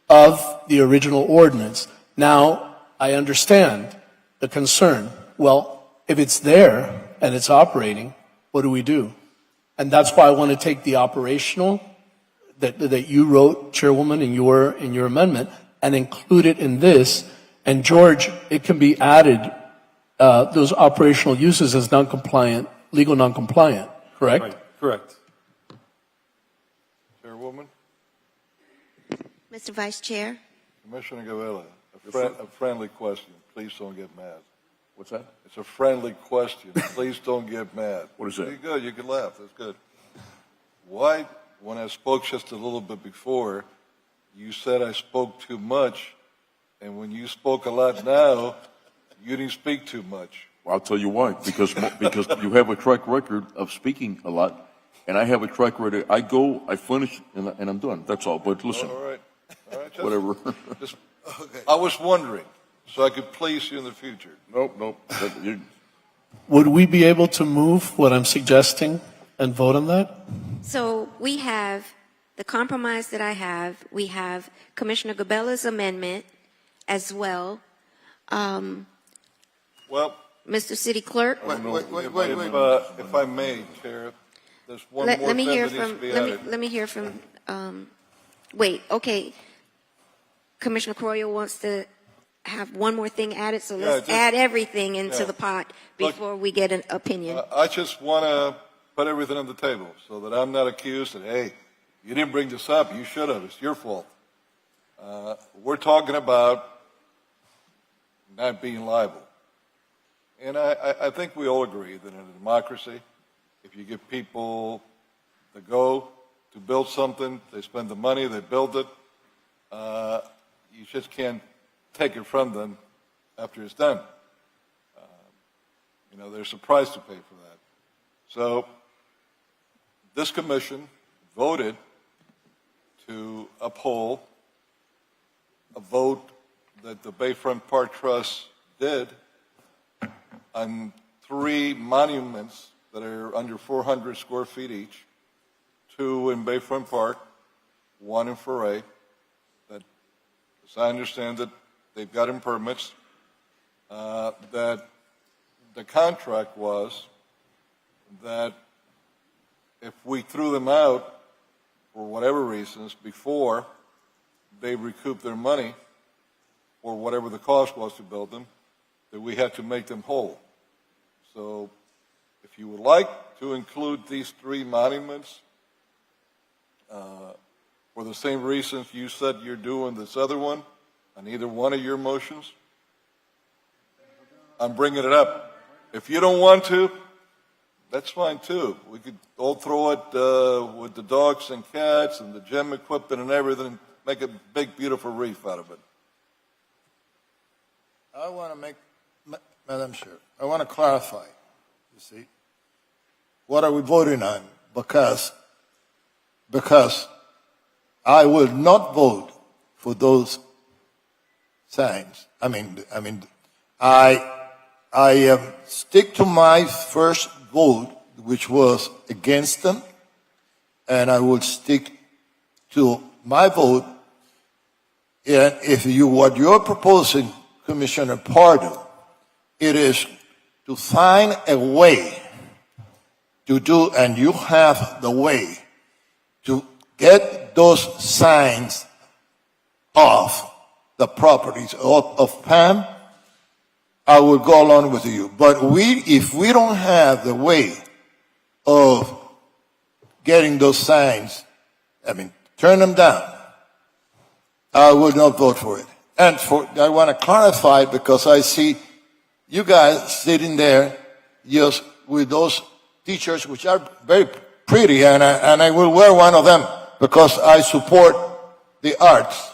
S5: of the original ordinance. Now, I understand the concern. Well, if it's there and it's operating, what do we do? And that's why I want to take the operational that you wrote, Chairwoman, in your amendment, and include it in this. And George, it can be added, those operational uses as non-compliant, legal non-compliant, correct?
S1: Right, correct.
S4: Chairwoman,
S2: Mr. Vice Chair?
S4: Commissioner Gavella, a friendly question. Please don't get mad.
S3: What's that?
S4: It's a friendly question. Please don't get mad.
S3: What is that?
S4: You're good. You can laugh. That's good. Why, when I spoke just a little bit before, you said I spoke too much, and when you spoke a lot now, you didn't speak too much?
S3: Well, I'll tell you why. Because you have a track record of speaking a lot, and I have a track record. I go, I finish, and I'm done. That's all. But listen,
S4: All right. Just,
S3: whatever.
S4: Just, I was wondering, so I could please you in the future.
S3: Nope.
S5: Would we be able to move what I'm suggesting and vote on that?
S2: So we have the compromise that I have. We have Commissioner Gabella's amendment as well.
S4: Well,
S2: Mr. City Clerk?
S8: Wait.
S4: if I may, Chair, there's one more
S2: Let me
S4: thing
S2: hear
S4: that needs to
S2: from,
S4: be
S2: let
S4: added.
S2: me hear from, wait, okay. Commissioner Croyo wants to have one more thing added, so let's
S4: just-
S2: add everything into
S4: yeah.
S2: the pot
S4: Look,
S2: before we get an opinion.
S4: I just want to put everything on the table so that I'm not accused that, hey, you didn't bring this up. You should have. It's your fault. We're talking about not being liable. And I think we all agree that in a democracy, if you give people the go to build something, they spend the money, they build it, you just can't take it from them after it's done. There's a price to pay for that. So this commission voted to uphold a vote that the Bayfront Park Trust did on 3 monuments that are under 400 square feet each, 2 in Bayfront Park, 1 in Foray, that, as I understand it, they've gotten permits, that the contract was that if we threw them out for whatever reasons before they recoup their money or whatever the cost was to build them, that we had to make them whole. So if you would like to include these 3 monuments for the same reasons you said you're doing this other one on either one of your motions, I'm bringing it up. If you don't want to, that's fine too. We could all throw it with the dogs and cats and the gym equipment and everything and make a big, beautiful reef out of it.
S8: I want to make, Madam Chair, I want to clarify, you see. What are we voting on? Because I will not vote for those signs. I stick to my first vote, which was against them, and I will stick to my vote. And what you're proposing, Commissioner Pardo, it is to find a way to do, and you have the way to get those signs off the properties of PAM I would go along with you. But if we don't have the way of getting those signs, turn them down, I would not vote for it. And I want to clarify, because I see you guys sitting there just with those t-shirts, which are very pretty, and I will wear one of them because I support the arts.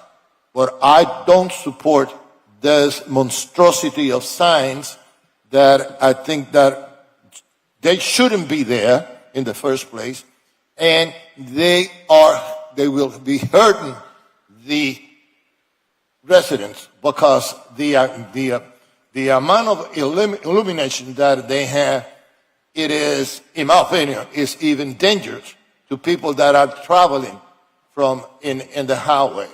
S8: But I don't support this monstrosity of signs that I think that they shouldn't be there in the first place, and they will be hurting the residents, because the amount of illumination that they have, it is, in my opinion, is even dangerous to people that are traveling from in the highway.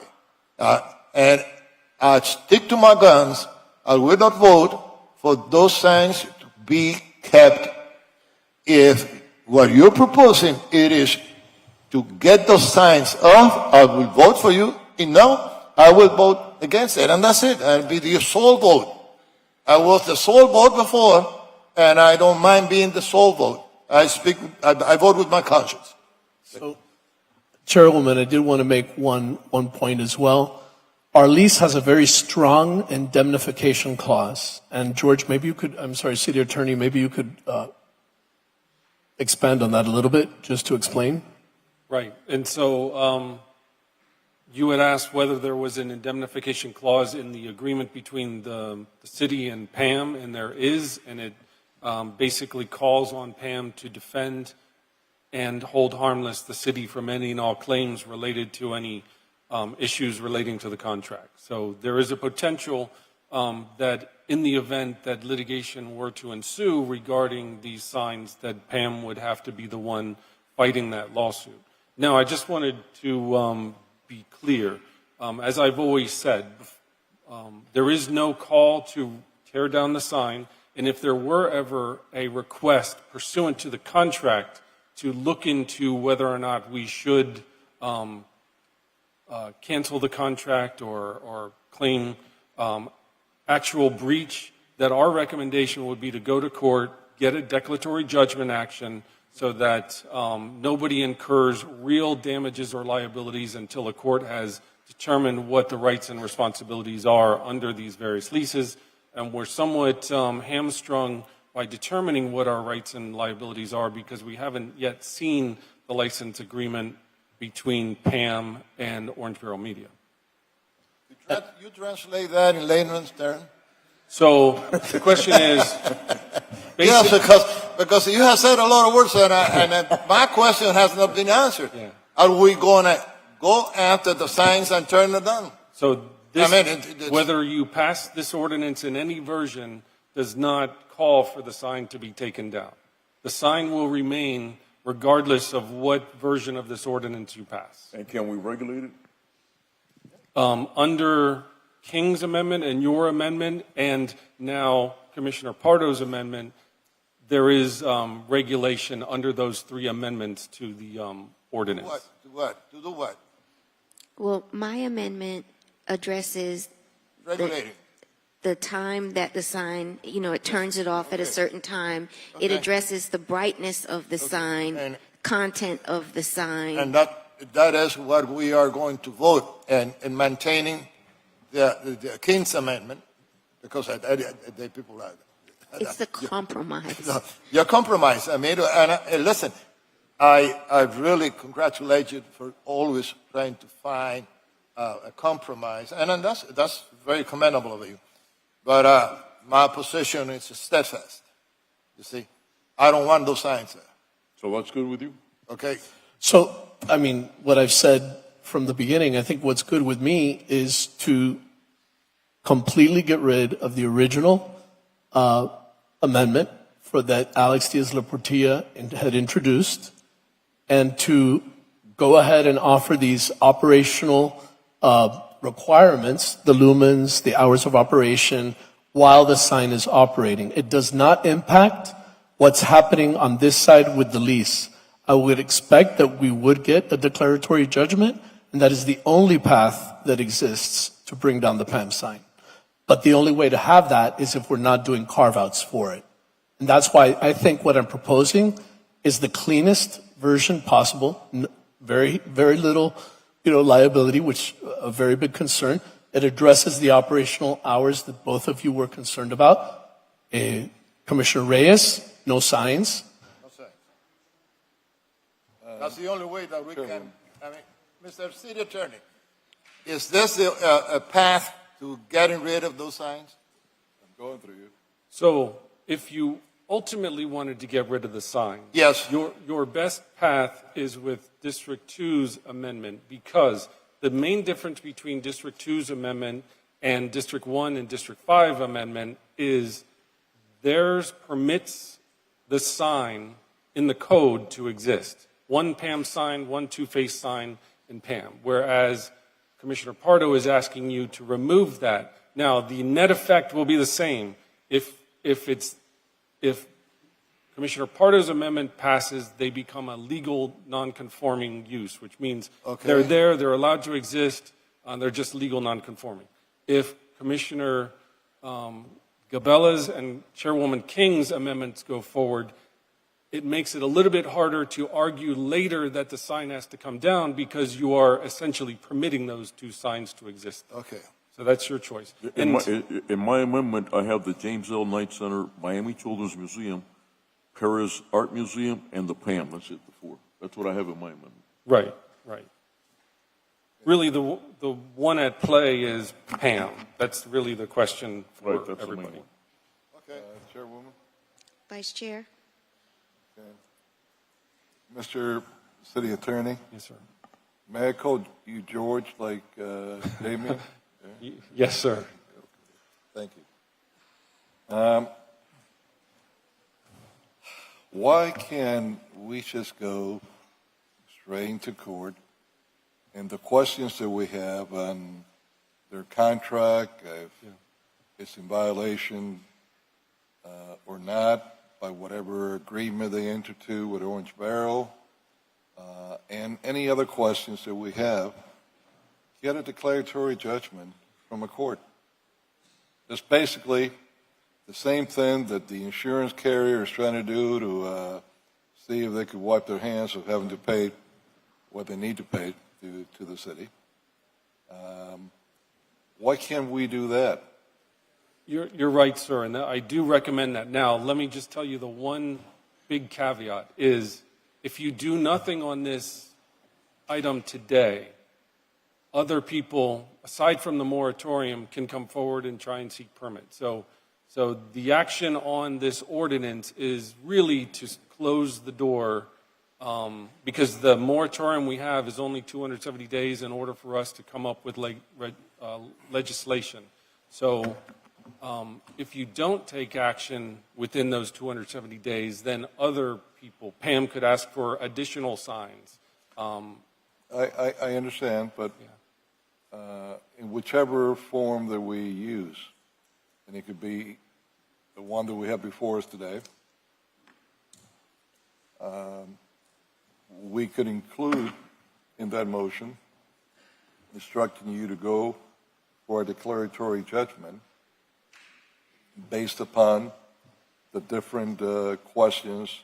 S8: And I stick to my guns. I will not vote for those signs to be kept. If what you're proposing it is to get those signs off, I will vote for you. If no, I will vote against it, and that's it. I'll be the sole vote. I was the sole vote before, and I don't mind being the sole vote. I vote with my conscience.
S5: So, Chairwoman, I did want to make one point as well. Our lease has a very strong indemnification clause. And George, maybe you could, I'm sorry, City Attorney, maybe you could expand on that a little bit, just to explain.
S1: Right. And so you had asked whether there was an indemnification clause in the agreement between the city and PAM, and there is, and it basically calls on PAM to defend and hold harmless the city from any and all claims related to any issues relating to the contract. So there is a potential that in the event that litigation were to ensue regarding these signs, that PAM would have to be the one fighting that lawsuit. Now, I just wanted to be clear. As I've always said, there is no call to tear down the sign, and if there were ever a request pursuant to the contract to look into whether or not we should cancel the contract or claim actual breach, that our recommendation would be to go to court, get a declaratory judgment action so that nobody incurs real damages or liabilities until a court has determined what the rights and responsibilities are under these various leases. And we're somewhat hamstrung by determining what our rights and liabilities are because we haven't yet seen the license agreement between PAM and Orangeboro Media.
S8: You translate that in layman's terms?
S1: So the question is,
S8: Yes, because you have said a lot of words, and my question has not been answered.
S1: Yeah.
S8: Are we going to go after the signs and turn them down?
S1: so this,
S8: it's-
S1: whether you pass this ordinance in any version does not call for the sign to be taken down. The sign will remain regardless of what version of this ordinance you pass.
S3: And can we regulate it?
S1: Under King's amendment and your amendment, and now Commissioner Pardo's amendment, there is regulation under those three amendments to the ordinance.
S8: To do what?
S2: Well, my amendment addresses
S8: Regulating.
S2: the time that the sign, it turns it off at a certain time. It
S8: Okay.
S2: addresses the brightness of the sign,
S8: And-
S2: content of the sign.
S8: And that is what we are going to vote, and maintaining the King's Amendment, because people are.
S2: It's the compromise.
S8: Your compromise. And listen, I really congratulate you for always trying to find a compromise, and that's very commendable of you. But my position is steadfast. You see, I don't want those signs there.
S3: So that's good with you?
S8: Okay.
S5: So, what I've said from the beginning, I think what's good with me is to completely get rid of the original amendment for that Alex Diaz-La Portilla had introduced, and to go ahead and offer these operational requirements, the lumens, the hours of operation, while the sign is operating. It does not impact what's happening on this side with the lease. I would expect that we would get a declaratory judgment, and that is the only path that exists to bring down the PAM sign. But the only way to have that is if we're not doing carve-outs for it. And that's why I think what I'm proposing is the cleanest version possible. Very, very little, liability, which a very big concern. It addresses the operational hours that both of you were concerned about. Commissioner Reyes, no signs.
S8: No sense. That's the only way that we can, Mr. City Attorney, is this a path to getting rid of those signs?
S4: I'm going through you.
S1: So if you ultimately wanted to get rid of the sign,
S8: Yes.
S1: your best path is with District 2's amendment, because the main difference between District 2's amendment and District 1 and District 5 amendment is theirs permits the sign in the code to exist. One PAM sign, one two-face sign in PAM, whereas Commissioner Pardo is asking you to remove that. Now, the net effect will be the same. If Commissioner Pardo's amendment passes, they become a legal non-conforming use, which means they're there, they're allowed to exist, they're just legal non-conforming. If Commissioner Gabella's and Chairwoman King's amendments go forward, it makes it a little bit harder to argue later that the sign has to come down, because you are essentially permitting those two signs to exist.
S8: Okay.
S1: So that's your choice.
S3: In my amendment, I have the James L. Knight Center, Miami Children's Museum, Paris Art Museum, and the PAM. That's it, the four. That's what I have in my amendment.
S1: Right. Really, the one at play is PAM. That's really the question for
S3: Right, that's the main
S1: everybody.
S3: one.
S4: Okay, Chairwoman.
S2: Vice Chair?
S4: Mr. City Attorney,
S1: Yes, sir.
S4: may I call you George like Damien?
S1: Yes, sir.
S4: Thank you. Why can't we just go straight into court, and the questions that we have on their contract, if it's in violation or not, by whatever agreement they enter to with Orange Barrel, and any other questions that we have, get a declaratory judgment from a court. It's basically the same thing that the insurance carrier is trying to do to see if they could wipe their hands of having to pay what they need to pay to the city. Why can't we do that?
S1: You're right, sir, and I do recommend that. Now, let me just tell you the one big caveat is, if you do nothing on this item today, other people, aside from the moratorium, can come forward and try and seek permits. So the action on this ordinance is really to close the door, because the moratorium we have is only 270 days in order for us to come up with legislation. So if you don't take action within those 270 days, then other people, Pam could ask for additional signs.
S4: I understand, but in whichever form that we use, and it could be the one that we have before us today, we could include in that motion instructing you to go for a declaratory judgment based upon the different questions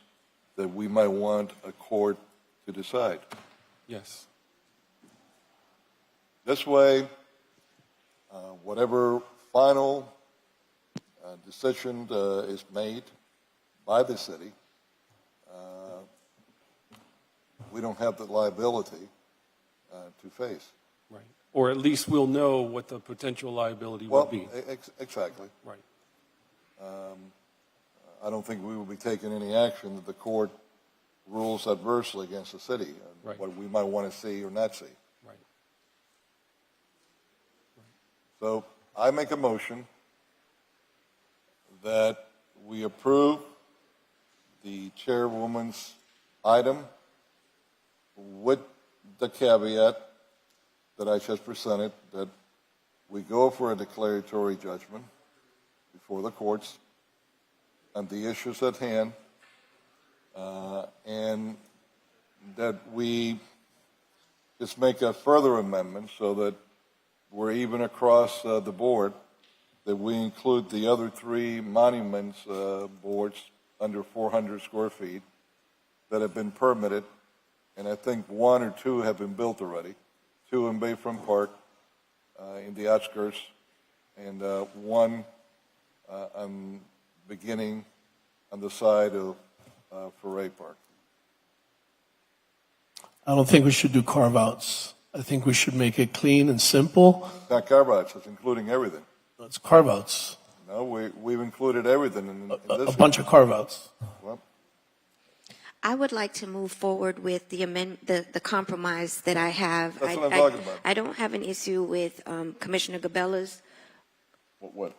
S4: that we might want a court to decide.
S1: Yes.
S4: This way, whatever final decision is made by the city, we don't have the liability to face.
S1: Right. Or at least we'll know what the potential liability will be.
S4: Exactly.
S1: Right.
S4: I don't think we will be taking any action that the court rules adversely against the city,
S1: Right.
S4: what we might want to see or not see.
S1: Right.
S4: So I make a motion that we approve the chairwoman's item with the caveat that I just presented, that we go for a declaratory judgment before the courts on the issues at hand, and that we just make a further amendment so that we're even across the board that we include the other three monuments boards under 400 square feet that have been permitted, and I think one or two have been built already, two in Bayfront Park in the outskirts, and one beginning on the side of Foray Park.
S5: I don't think we should do carve-outs. I think we should make it clean and simple.
S4: It's not carve-outs, it's including everything.
S5: It's carve-outs,
S4: No, we've included everything in this.
S5: a bunch of carve-outs.
S4: Well,
S2: I would like to move forward with the compromise that I have.
S4: That's what I'm talking about.
S2: I don't have an issue with Commissioner Gabella's
S3: What?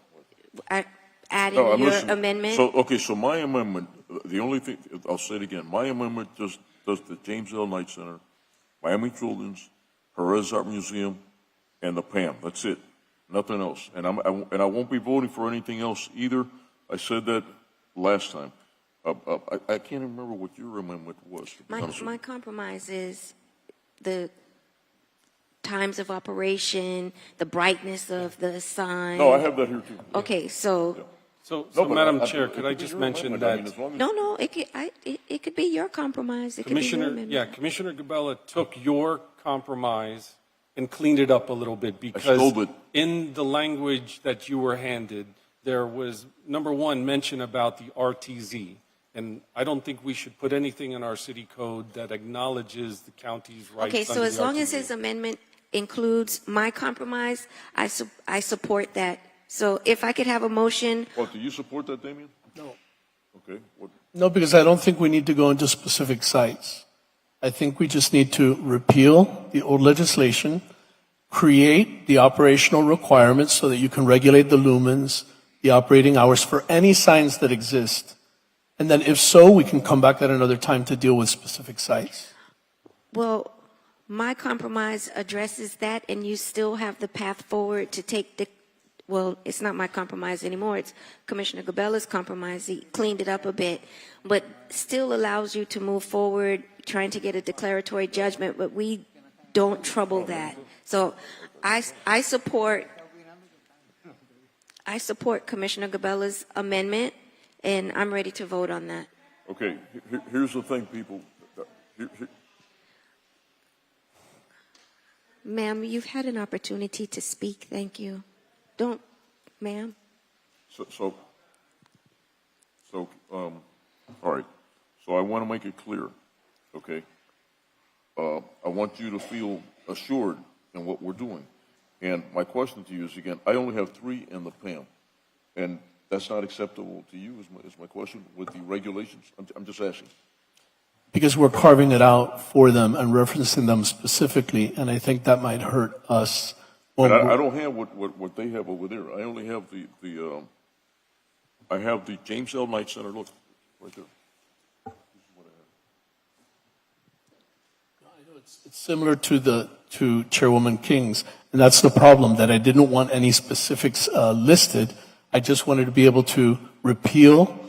S2: adding
S3: No,
S2: your
S3: listen.
S2: amendment.
S3: So my amendment, the only thing, I'll say it again, my amendment just does the James L. Knight Center, Miami Children's, Perez Art Museum, and the PAM. That's it. Nothing else. And I won't be voting for anything else either. I said that last time. I can't even remember what your amendment was. to be honest with
S2: My
S3: you.
S2: compromise is the times of operation, the brightness of the sign.
S3: No, I have that here too. Yeah.
S2: Okay, so,
S1: So,
S3: No, but
S1: Madam
S3: I-
S1: Chair,
S3: it
S1: could I
S3: could be
S1: just
S3: your
S1: mention
S3: amendment. I mean,
S1: that
S3: as long as-
S2: no, it could be your compromise. It could be your
S1: Commissioner,
S2: amendment.
S1: yeah, Commissioner Gabella took your compromise and cleaned it up a little bit because
S3: stole it.
S1: in the language that you were handed, there was, number one, mention about the RTZ. And I don't think we should put anything in our city code that acknowledges the county's rights.
S2: Okay, so
S1: under
S2: as
S1: the
S2: long as
S1: RTZ.
S2: his amendment includes my compromise, I support that. So if I could have a motion,
S3: Well, do you support that, Damien?
S5: No.
S3: Okay. What?
S5: No, because I don't think we need to go into specific sites. I think we just need to repeal the old legislation, create the operational requirements so that you can regulate the lumens, the operating hours for any signs that exist. And then if so, we can come back at another time to deal with specific sites.
S2: well, my compromise addresses that, and you still have the path forward to take the, well, it's not my compromise anymore, it's Commissioner Gabella's compromise. He cleaned it up a bit, but still allows you to move forward trying to get a declaratory judgment, but we don't trouble that. So I support Commissioner Gabella's amendment, and I'm ready to vote on that.
S3: Okay. Here's the thing, people. Here-
S2: Ma'am, you've had an opportunity to speak. Thank you. Don't, ma'am.
S3: All right. So I want to make it clear, okay? I want you to feel assured in what we're doing. And my question to you is, again, I only have 3 in the PAM. And that's not acceptable to you, is my question, with the regulations? I'm just asking.
S5: Because we're carving it out for them and referencing them specifically, and I think that might hurt us.
S3: But I don't have what they have over there. I only have I have the James L. Knight Center, look, right there.
S5: It's similar to Chairwoman King's, and that's the problem, that I didn't want any specifics listed. I just wanted to be able to repeal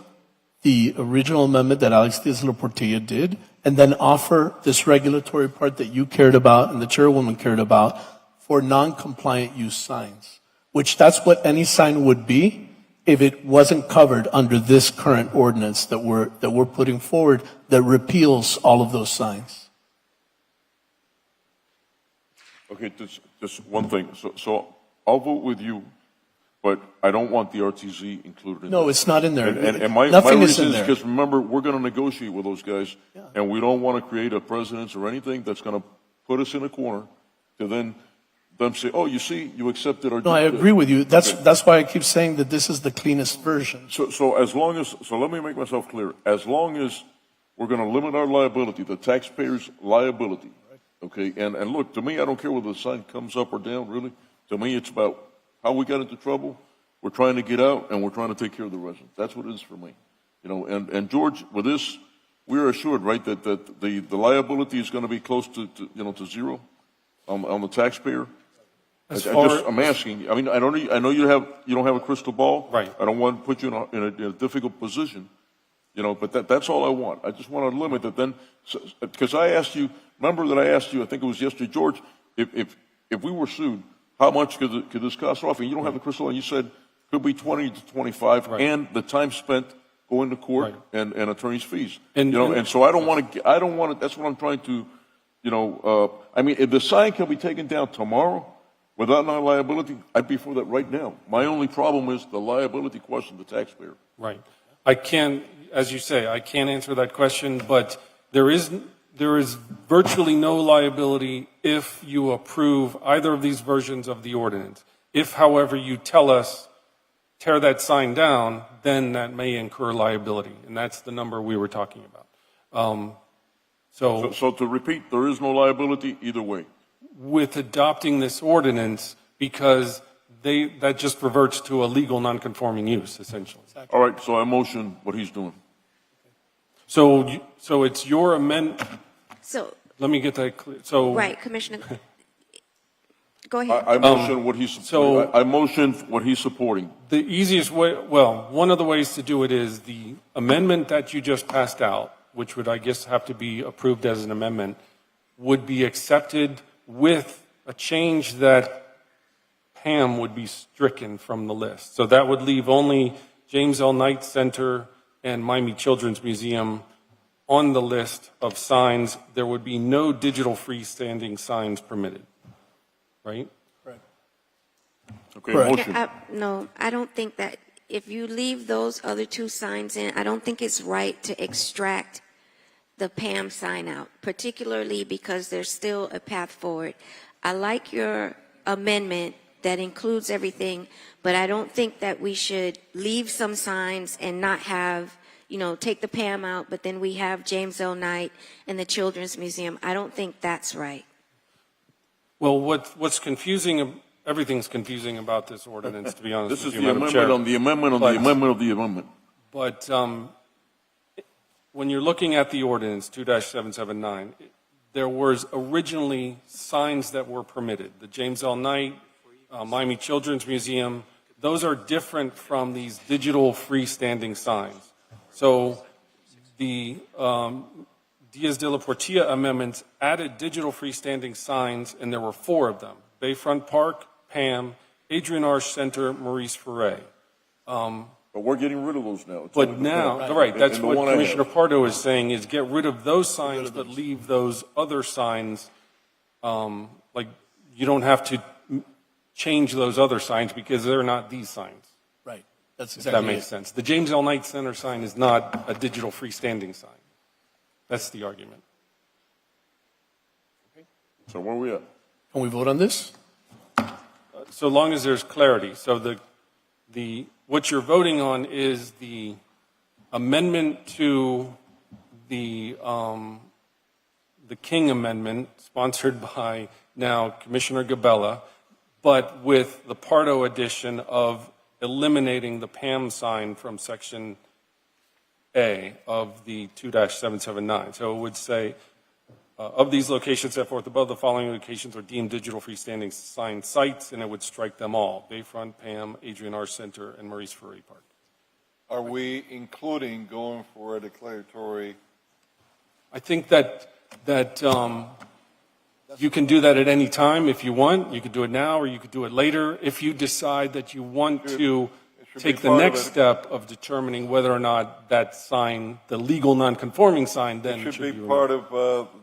S5: the original amendment that Alex Diaz-Portilla did, and then offer this regulatory part that you cared about and the Chairwoman cared about for non-compliant use signs, which that's what any sign would be if it wasn't covered under this current ordinance that we're putting forward that repeals all of those signs.
S3: Okay, just one thing. So I'll vote with you, but I don't want the RTZ included in
S5: No,
S3: that.
S5: it's not in there.
S3: And my
S5: Nothing is
S3: reason
S5: in
S3: is
S5: there.
S3: because remember, we're going to negotiate with those guys, and we don't want to create a precedence or anything that's going to put us in a corner to then them say, oh, you see, you accepted our.
S5: No, I agree with you. That's why I keep saying that this is the cleanest version.
S3: So as long as, so let me make myself clear. As long as we're going to limit our liability, the taxpayers' liability, okay? And look, to me, I don't care whether the sign comes up or down, really. To me, it's about how we got into trouble. We're trying to get out, and we're trying to take care of the residents. That's what it is for me. You know, and George, with this, we're assured, right, that the liability is going to be close to zero on the taxpayer. I'm asking. I mean, I know you don't have a crystal ball.
S1: Right.
S3: I don't want to put you in a difficult position, you know. But that's all I want. I just want to limit it. Then, because I asked you. Remember that I asked you. I think it was yesterday, George. If we were sued, how much could this cost off? And you don't have the crystal ball. And you said could be 20 to 25,
S1: Right.
S3: and the time spent going to court
S1: Right.
S3: and attorney's fees.
S1: And-
S3: And so I don't want to, that's what I'm trying to, I mean, if the sign can be taken down tomorrow without no liability, I'd be for that right now. My only problem is the liability question, the taxpayer.
S1: Right. I can't, as you say, I can't answer that question, but there is virtually no liability if you approve either of these versions of the ordinance. If, however, you tell us, tear that sign down, then that may incur liability, and that's the number we were talking about.
S3: So to repeat, there is no liability either way.
S1: With adopting this ordinance, because that just reverts to a legal nonconforming use, essentially.
S3: All right, so I motion what he's doing.
S1: So it's your amendment.
S2: So,
S1: Let me get that clear. So
S2: right, Commissioner, go ahead.
S3: I motion what he's supporting.
S1: so-
S3: I motion what he's supporting.
S1: the easiest way, well, one of the ways to do it is the amendment that you just passed out, which would, I guess, have to be approved as an amendment, would be accepted with a change that Pam would be stricken from the list. So that would leave only James L. Knight Center and Miami Children's Museum on the list of signs. There would be no digital freestanding signs permitted, right?
S3: Okay,
S5: Correct.
S3: motion.
S2: No, I don't think that, if you leave those other two signs in, I don't think it's right to extract the Pam sign out, particularly because there's still a path forward. I like your amendment that includes everything, but I don't think that we should leave some signs and not have, take the Pam out, but then we have James L. Knight and the Children's Museum. I don't think that's right.
S1: Well, what's confusing, everything's confusing about this ordinance, to be honest
S3: This
S1: with
S3: is
S1: you,
S3: the
S1: Madam
S3: amendment
S1: Chair.
S3: on the amendment on the
S1: But-
S3: amendment of the amendment.
S1: But when you're looking at the ordinance 2-779, there was originally signs that were permitted. The James L. Knight, Miami Children's Museum, those are different from these digital freestanding signs. So the Diaz de la Portilla amendments added digital freestanding signs, and there were 4 of them: Bayfront Park, Pam, Adrian Arsh Center, Maurice Ferre.
S3: But we're getting rid of those now. It's
S1: But
S3: only the
S1: now,
S3: Pam.
S1: right, that's
S3: And the
S1: what
S3: one I have.
S1: Commissioner Pardo is saying, is get rid of those signs, but leave those other signs, like, you don't have to change those other signs because they're not these signs.
S5: Right. That's
S1: If
S5: exactly
S1: that makes
S5: it.
S1: sense. The James L. Knight Center sign is not a digital freestanding sign. That's the argument.
S3: So where are we at?
S5: Can we vote on this?
S1: So long as there's clarity. So what you're voting on is the amendment to the King Amendment, sponsored by now Commissioner Gabella, but with the Pardo addition of eliminating the Pam sign from Section A of the 2-779. So it would say, of these locations set forth above, the following locations are deemed digital freestanding sign sites, and it would strike them all: Bayfront, Pam, Adrian Arsh Center, and Maurice Ferre Park.
S4: Are we including going for a declaratory?
S1: I think that you can do that at any time if you want. You could do it now, or you could do it later. If you decide that you want to
S4: should
S1: take
S4: be
S1: the
S4: part of
S1: next
S4: it.
S1: step of determining whether or not that sign, the legal non-conforming sign, then
S4: It should be part of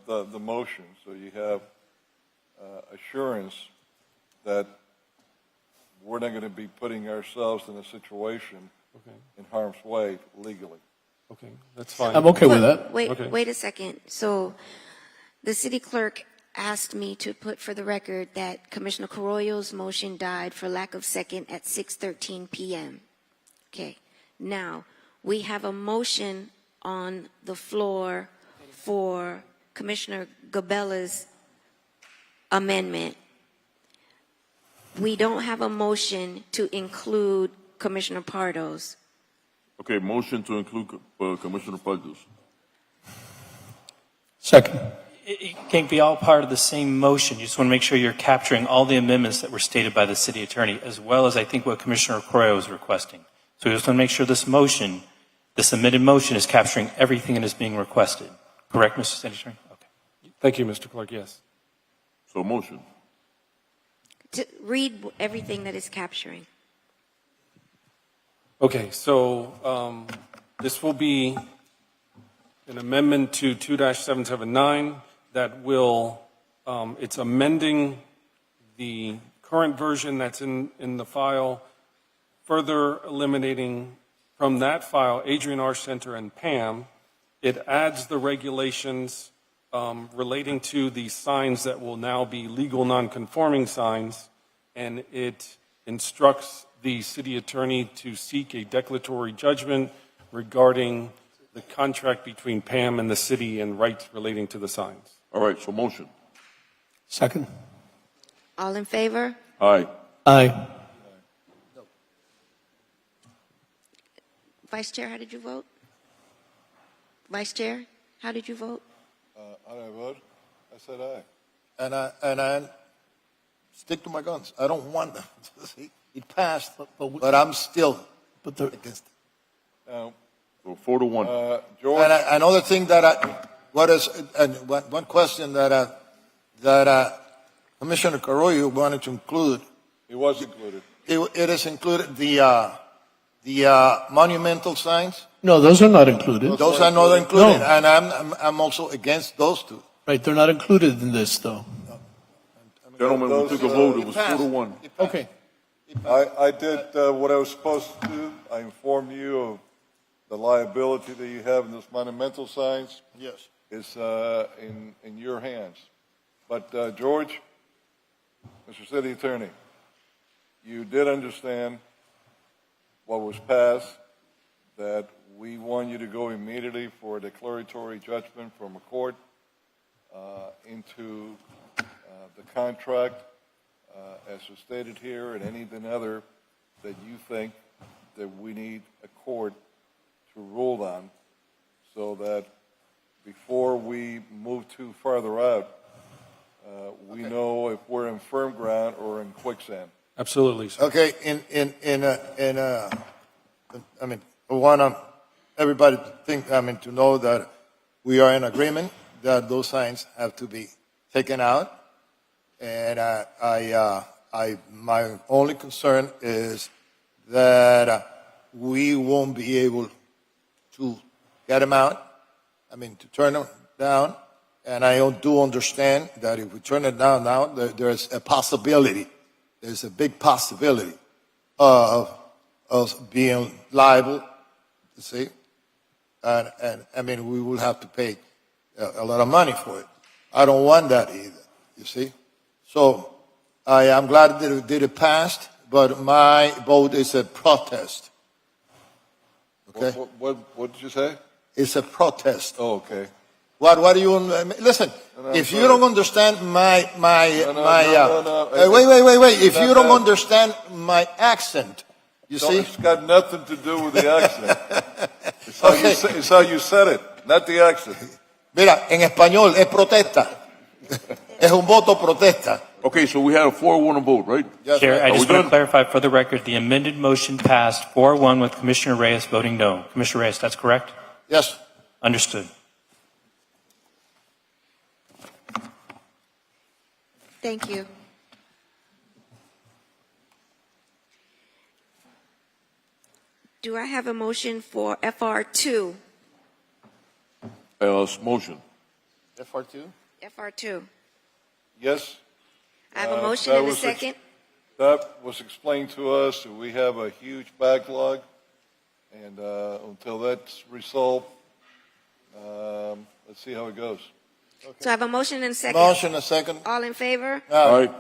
S4: the motion, so you have assurance that we're not going to be putting ourselves in a situation in harm's way legally.
S1: Okay, that's fine.
S5: I'm okay with that.
S2: Wait,
S1: Okay.
S2: wait a second. So the city clerk asked me to put for the record that Commissioner Carollo's motion died for lack of second at 6:13 p.m. Okay. Now, we have a motion on the floor for Commissioner Gabella's amendment. We don't have a motion to include Commissioner Pardo's.
S3: Okay, motion to include Commissioner Pardo's.
S5: Second.
S9: It can't be all part of the same motion. You just want to make sure you're capturing all the amendments that were stated by the city attorney, as well as I think what Commissioner Correa was requesting. So we just want to make sure this motion, this amended motion, is capturing everything that is being requested. Correct, Mr. City Attorney? Okay.
S1: Thank you, Mr. Clerk, yes.
S3: So motion.
S2: To read everything that is capturing.
S1: Okay, so this will be an amendment to 2-779 that will, it's amending the current version that's in the file, further eliminating from that file Adrian R. Center and Pam. It adds the regulations relating to the signs that will now be legal nonconforming signs, and it instructs the city attorney to seek a declaratory judgment regarding the contract between Pam and the city and rights relating to the signs.
S3: All right, so motion.
S5: Second.
S2: All in favor?
S3: Aye.
S5: Aye.
S2: Vice Chair, how did you vote? Vice Chair, how did you vote?
S4: How did I vote? I said aye.
S8: And I stick to my guns. I don't want them. See, it passed,
S5: but
S8: but I'm still
S5: But the,
S8: against it.
S4: Now,
S3: So 4-1.
S4: George,
S8: And another thing that one question that Commissioner Carollo wanted to include,
S4: it was included.
S8: it is included the monumental signs.
S5: no, those are not included.
S8: Those are not included,
S5: No.
S8: and I'm also against those two.
S5: Right, they're not included in this, though.
S3: Gentlemen, we took a vote. It was 4-1.
S5: Okay.
S4: I did what I was supposed to do. I informed you of the liability that you have in those monumental signs.
S8: Yes.
S4: Is in your hands. But George, Mr. City Attorney, you did understand what was passed, that we want you to go immediately for a declaratory judgment from a court into the contract as was stated here, and anything other that you think that we need a court to rule on, so that before we move too farther out, we know if we're in firm ground or in quicksand.
S1: Absolutely, sir.
S8: Okay. I mean, I want everybody to know that we are in agreement that those signs have to be taken out, and my only concern is that we won't be able to get them out. I mean, to turn them down. And I do understand that if we turn it down now, there's a possibility, there's a big possibility of being liable, you see? And I mean, we will have to pay a lot of money for it. I don't want that either, you see? So I am glad that it passed, but my vote is a protest. Okay?
S4: What did you say?
S8: It's a protest.
S4: Oh, okay.
S8: What do you listen?
S4: No,
S8: if
S4: sorry.
S8: you don't understand my
S4: No.
S8: wait. If you don't
S4: That-
S8: understand my accent, you see.
S4: It's got nothing to do with the accent.
S8: Okay.
S4: It's how you said it, not the accent.
S8: Mira, en español es protesta. Es un voto protesta.
S3: Okay, so we had a 4-1 vote, right?
S8: Yes,
S9: Chair, I
S8: right.
S9: just
S3: we
S9: want
S3: done?
S9: to clarify for the record, the amended motion passed 4-1 with Commissioner Reyes voting no. Commissioner Reyes, that's correct?
S8: Yes.
S9: Understood.
S2: Thank you. Do I have a motion for FR2?
S3: Motion.
S8: FR2.
S2: FR2.
S4: Yes,
S2: I have a motion
S4: that
S2: and a
S4: was
S2: second.
S4: that was explained to us, that we have a huge backlog, and until that's resolved, let's see how it goes.
S2: So I have a motion and a second.
S8: Motion a second.
S2: All in favor?
S3: All right.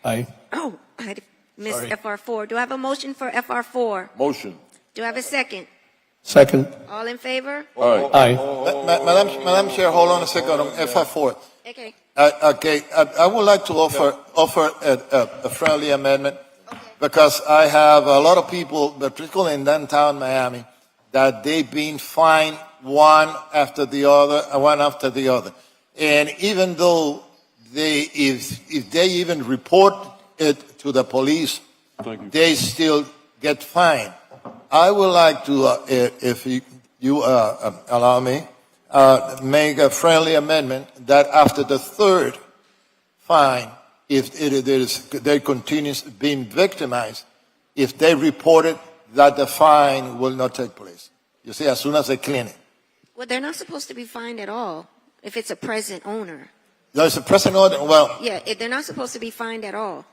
S5: Aye.
S2: Oh, I missed
S5: Sorry.
S2: FR4. Do I have a motion for FR4?
S3: Motion.
S2: Do I have a second?
S5: Second.
S2: All in favor?
S3: All right.
S5: Aye.
S8: Madam Chair, hold on a second on FR4.
S2: Okay.
S8: Okay, I would like to offer a friendly amendment, because I have a lot of people, particularly in downtown Miami, that they've been fined one after the other. And even though if they even report it to the police,
S3: Thank you.
S8: they still get fined. I would like to, if you allow me, make a friendly amendment that after the third fine, if they continue being victimized, if they report it, that the fine will not take place. You see, as soon as they clean it.
S2: Well, they're not supposed to be fined at all if it's a present owner.
S8: There's a present order. Well,
S2: Yeah, they're not supposed to be fined at all.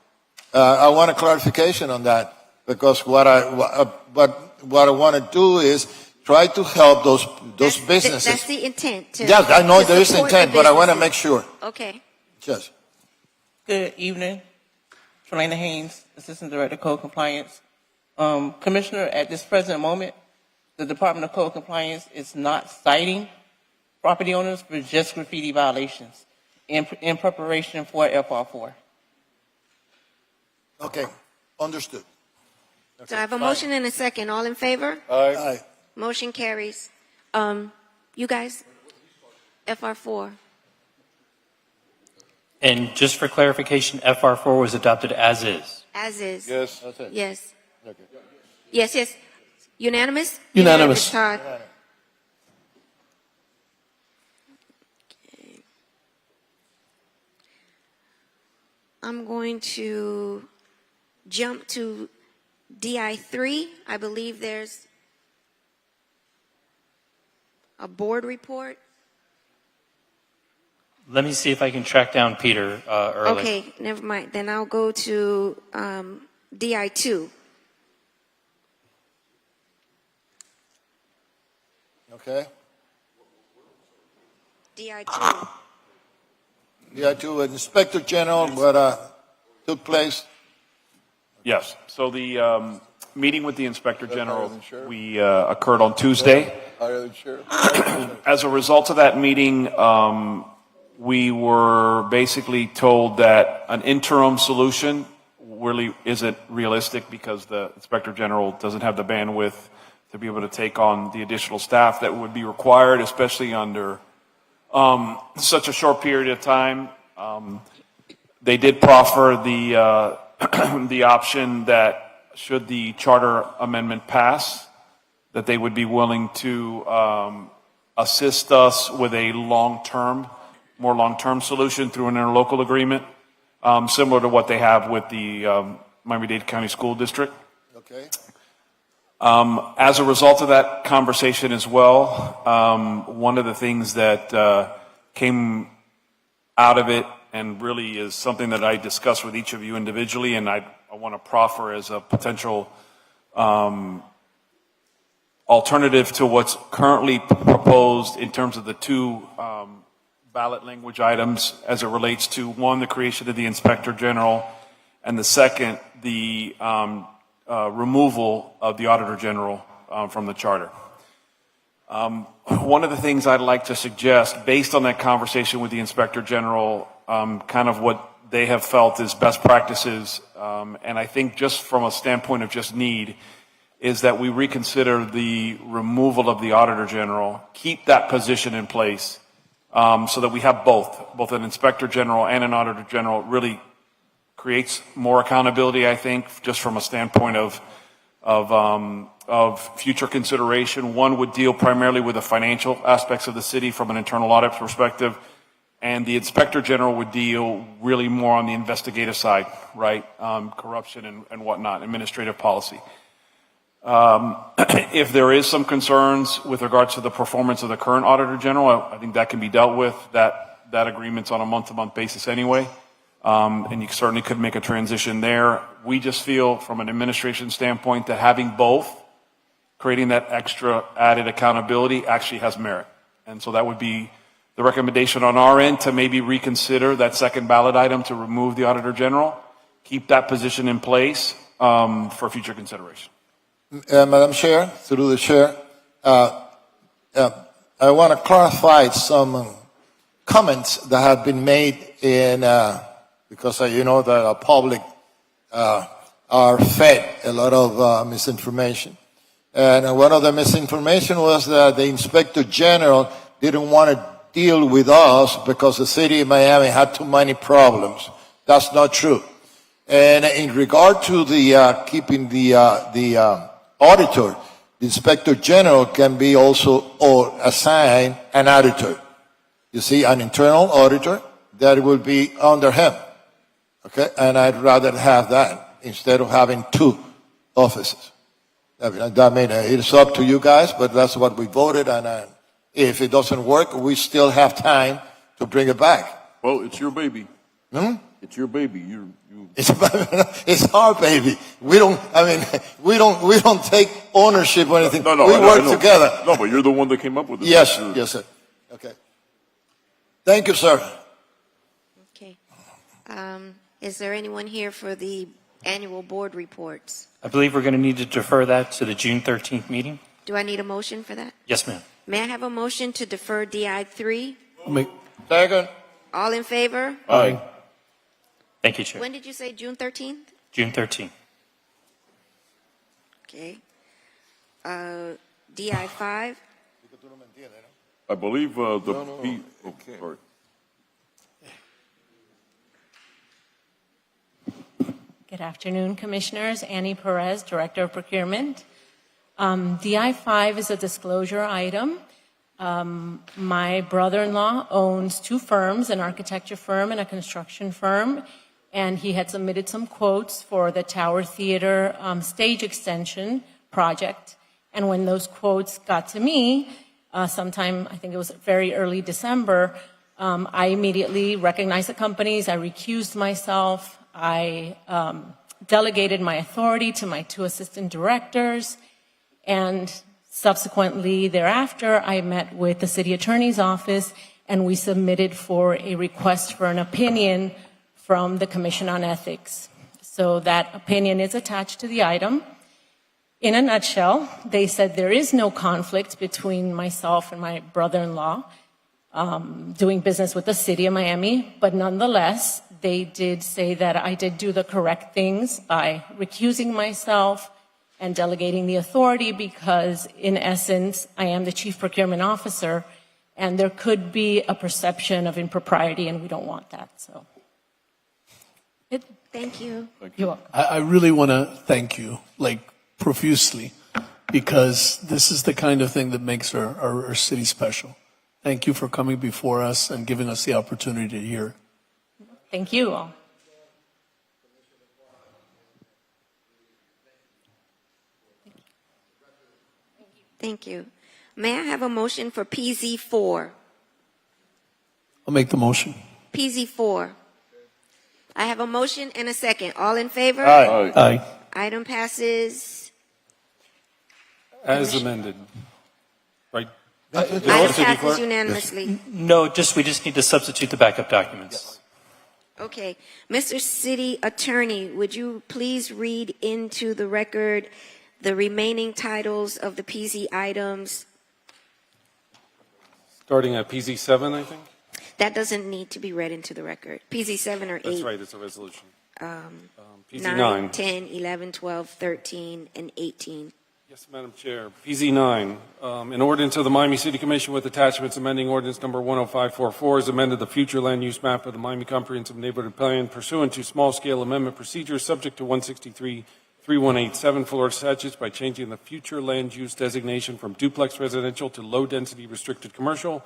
S8: I want a clarification on that because what I want to do is try to help those businesses.
S2: That's the intent.
S8: Yes, I know
S2: to
S8: there is
S2: support
S8: intent,
S2: the
S8: but I want to
S2: businesses.
S8: make sure.
S2: Okay.
S8: Yes.
S10: Good evening. Trelana Haynes, Assistant Director of Code Compliance. Commissioner, at this present moment, the Department of Code Compliance is not citing property owners for just graffiti violations in preparation for FR4.
S8: Okay. Understood.
S2: So I have a motion and a second. All in favor?
S8: Aye.
S2: Motion carries. You guys, FR4.
S9: And just for clarification, FR4 was adopted as is.
S2: As is.
S4: Yes.
S8: That's it.
S2: Yes.
S8: Okay.
S2: Yes. Unanimous?
S5: Unanimous.
S2: Todd. Okay. I'm going to jump to DI3. I believe there's a board report.
S9: Let me see if I can track down Peter early.
S2: Okay, never mind. Then I'll go to DI2.
S8: Okay.
S2: DI2.
S8: Yeah, to Inspector General, what took place.
S7: Yes. So the meeting with the Inspector General,
S4: than sheriff?
S7: we occurred on Tuesday.
S4: Higher than sheriff?
S7: As a result of that meeting, we were basically told that an interim solution really isn't realistic because the Inspector General doesn't have the bandwidth to be able to take on the additional staff that would be required, especially under such a short period of time. They did proffer the the option that should the charter amendment pass, that they would be willing to assist us with a more long-term solution through an interlocal agreement, similar to what they have with the Miami-Dade County School District.
S8: Okay.
S7: As a result of that conversation as well, one of the things that came out of it and really is something that I discussed with each of you individually, and I want to proffer as a potential alternative to what's currently proposed in terms of the two ballot language items as it relates to, one, the creation of the Inspector General, and the second, the removal of the Auditor General from the charter. One of the things I'd like to suggest, based on that conversation with the Inspector General, kind of what they have felt is best practices, and I think just from a standpoint of just need, is that we reconsider the removal of the Auditor General, keep that position in place, so that we have both an Inspector General and an Auditor General. Really creates more accountability, I think, just from a standpoint of future consideration. One would deal primarily with the financial aspects of the city from an internal audit perspective, and the Inspector General would deal really more on the investigative side, right? Corruption and whatnot, administrative policy. If there is some concerns with regards to the performance of the current Auditor General, I think that can be dealt with. That agreement's on a month-to-month basis anyway. And you certainly could make a transition there. We just feel from an administration standpoint that having both, creating that extra added accountability actually has merit. And so that would be the recommendation on our end, to maybe reconsider that second ballot item to remove the Auditor General, keep that position in place for future consideration.
S8: Madam Chair, through the Chair, I want to clarify some comments that have been made in, because you know that the public are fed a lot of misinformation. And one of the misinformation was that the Inspector General didn't want to deal with us because the city of Miami had too many problems. That's not true. And in regard to the keeping the auditor, the Inspector General can be also assigned an auditor. You see, an internal auditor that will be under him. Okay, and I'd rather have that instead of having two offices. I mean, it's up to you guys, but that's what we voted, and if it doesn't work, we still have time to bring it back.
S3: Well, it's your baby.
S8: Hmm?
S3: It's your baby.
S8: It's our baby. We don't take ownership or anything.
S3: No,
S8: we
S3: I
S8: work
S3: know.
S8: together.
S3: No, but you're the one that came up with it.
S8: Yes,
S3: You're-
S8: yes, sir. Okay. Thank you, sir.
S2: Okay. Is there anyone here for the annual board reports?
S9: I believe we're going to need to defer that to the June 13th meeting.
S2: Do I need a motion for that?
S9: Yes, ma'am.
S2: May I have a motion to defer DI 3?
S5: I'll make,
S8: Second.
S2: All in favor?
S5: aye.
S9: Thank you, Chair.
S2: When did you say, June 13th?
S9: June 13th.
S2: Okay. DI 5?
S3: I believe sorry.
S11: Good afternoon, Commissioners. Annie Perez, Director of Procurement. DI-5 is a disclosure item. My brother-in-law owns two firms, an architecture firm and a construction firm, and he had submitted some quotes for the Tower Theater stage extension project. And when those quotes got to me, sometime, I think it was very early December, I immediately recognized the companies. I recused myself. I delegated my authority to my two assistant directors, and subsequently thereafter, I met with the city attorney's office, and we submitted for a request for an opinion from the Commission on Ethics. So that opinion is attached to the item. In a nutshell, they said there is no conflict between myself and my brother-in-law doing business with the city of Miami, but nonetheless, they did say that I did do the correct things by recusing myself and delegating the authority because, in essence, I am the chief procurement officer, and there could be a perception of impropriety, and we don't want that. So,
S2: Thank you.
S11: you're welcome.
S5: I really want to thank you, like, profusely, because this is the kind of thing that makes our city special. Thank you for coming before us and giving us the opportunity to hear.
S11: Thank you all.
S2: Thank you. May I have a motion for PZ4?
S5: I'll make the motion.
S2: PZ4. I have a motion and a second. All in favor?
S3: Aye.
S5: Aye.
S2: Item passes.
S1: As amended. Right?
S2: Item
S1: City
S2: passes
S1: Clerk?
S2: unanimously.
S9: No, we just need to substitute the backup documents.
S2: Okay. Mr. City Attorney, would you please read into the record the remaining titles of the PZ items?
S1: Starting at PZ7, I think?
S2: That doesn't need to be read into the record. PZ7 or 8.
S1: That's right, it's a resolution.
S2: 9,
S1: PZ9.
S2: 10, 11, 12, 13, and 18.
S1: Yes, Madam Chair. PZ9, an ordinance of the Miami City Commission with attachments amending ordinance number 10544 has amended the future land use map of the Miami Comprehensive Neighborhood Plan pursuant to small-scale amendment procedures subject to 163-3187 Florida statutes by changing the future land use designation from duplex residential to low-density restricted commercial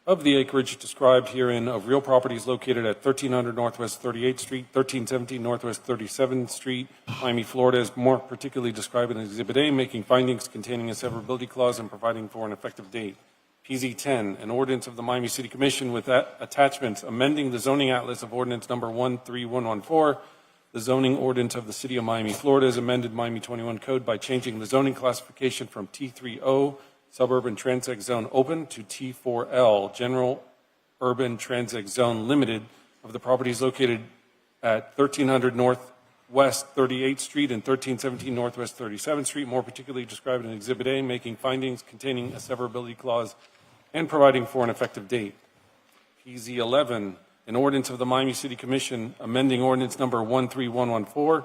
S1: of the acreage described herein of real properties located at 1300 Northwest 38th Street, 1317 Northwest 37th Street, Miami, Florida, as more particularly described in Exhibit A, making findings containing a severability clause and providing for an effective date. PZ10, an ordinance of the Miami City Commission with attachments amending the zoning atlas of ordinance number 13114, the zoning ordinance of the City of Miami, Florida, as amended Miami 21 Code by changing the zoning classification from T3O, Suburban Transect Zone Open, to T4L, General Urban Transect Zone Limited, of the properties located at 1300 Northwest 38th Street and 1317 Northwest 37th Street, more particularly described in Exhibit A, making findings containing a severability clause and providing for an effective date. PZ11, an ordinance of the Miami City Commission amending ordinance number 13114,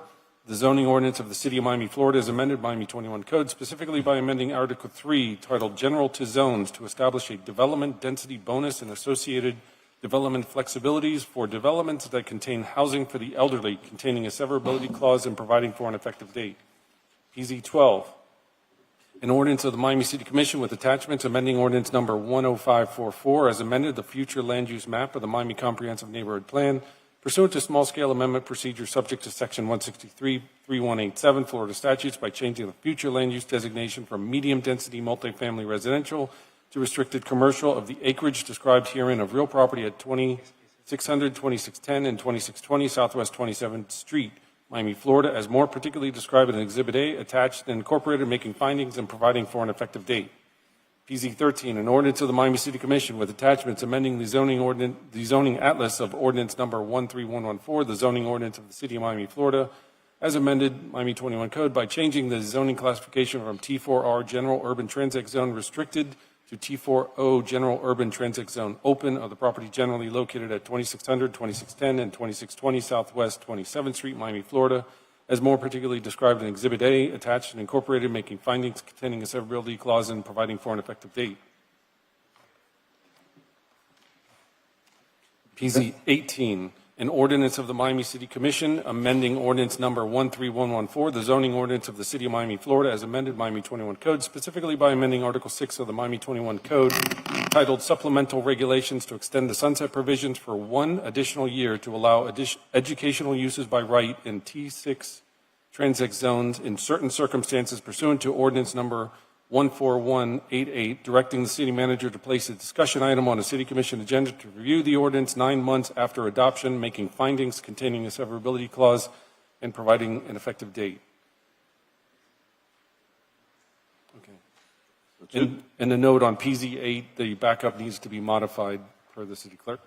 S1: the zoning ordinance of the City of Miami, Florida, is amended Miami 21 Code, specifically by amending Article 3, titled General to Zones, to establish a development density bonus and associated development flexibilities for developments that contain housing for the elderly, containing a severability clause and providing for an effective date. PZ12, an ordinance of the Miami City Commission with attachments amending ordinance number 10544, as amended the future land use map of the Miami Comprehensive Neighborhood Plan pursuant to small-scale amendment procedure subject to Section 163-3187 Florida statutes by changing the future land use designation from medium-density multifamily residential to restricted commercial of the acreage described herein of real property at 2600, 2610, and 2620 Southwest 27th Street, Miami, Florida, as more particularly described in Exhibit A, attached and incorporated, making findings and providing for an effective date. PZ 13, an ordinance of the Miami City Commission with attachments amending the zoning atlas of ordinance number 13114, the zoning ordinance of the City of Miami, Florida, as amended Miami 21 Code by changing the zoning classification from T4R General Urban Transit Zone Restricted to T4O General Urban Transit Zone Open of the property generally located at 2600, 2610, and 2620 Southwest 27th Street, Miami, Florida, as more particularly described in Exhibit A, attached and incorporated, making findings containing a severability clause and providing for an effective date. PZ 18, an ordinance of the Miami City Commission amending ordinance number 13114, the zoning ordinance of the City of Miami, Florida, as amended Miami 21 Code, specifically by amending Article 6 of the Miami 21 Code, titled Supplemental Regulations to extend the sunset provisions for 1 additional year to allow educational uses by right in T6 transit zones in certain circumstances pursuant to ordinance number 14188, directing the city manager to place a discussion item on a city commission agenda to review the ordinance 9 months after adoption, making findings containing a severability clause and providing an effective date. Okay. And a note on PZ8, the backup needs to be modified per the city clerk.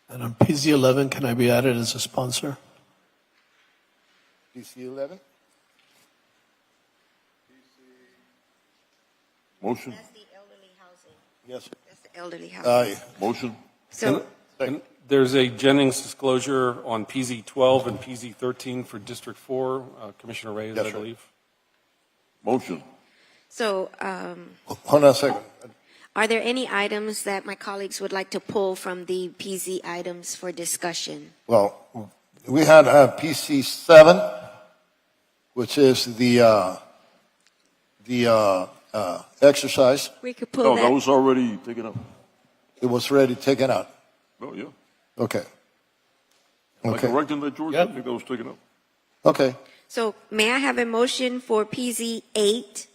S5: And on PZ11, can I be added as a sponsor?
S8: PC 11?
S3: Motion?
S2: That's the elderly housing.
S8: Yes, sir.
S2: That's the elderly housing.
S8: Aye.
S3: Motion?
S2: So,
S1: And there's a Jennings disclosure on PZ12 and PZ13 for District 4, Commissioner Reyes,
S8: Yes,
S1: I
S8: sir.
S1: believe.
S3: Motion?
S2: so
S8: Hold on a second.
S2: are there any items that my colleagues would like to pull from the PZ items for discussion?
S8: Well, we had PC 7, which is the exercise.
S2: We could pull
S3: No, that
S2: that.
S3: was already taken up.
S8: It was already taken out.
S3: Oh, yeah.
S8: Okay.
S3: Am I
S8: Okay.
S3: correct in that, George? I think that was taken up.
S8: Okay.
S2: So may I have a motion for PZ 8,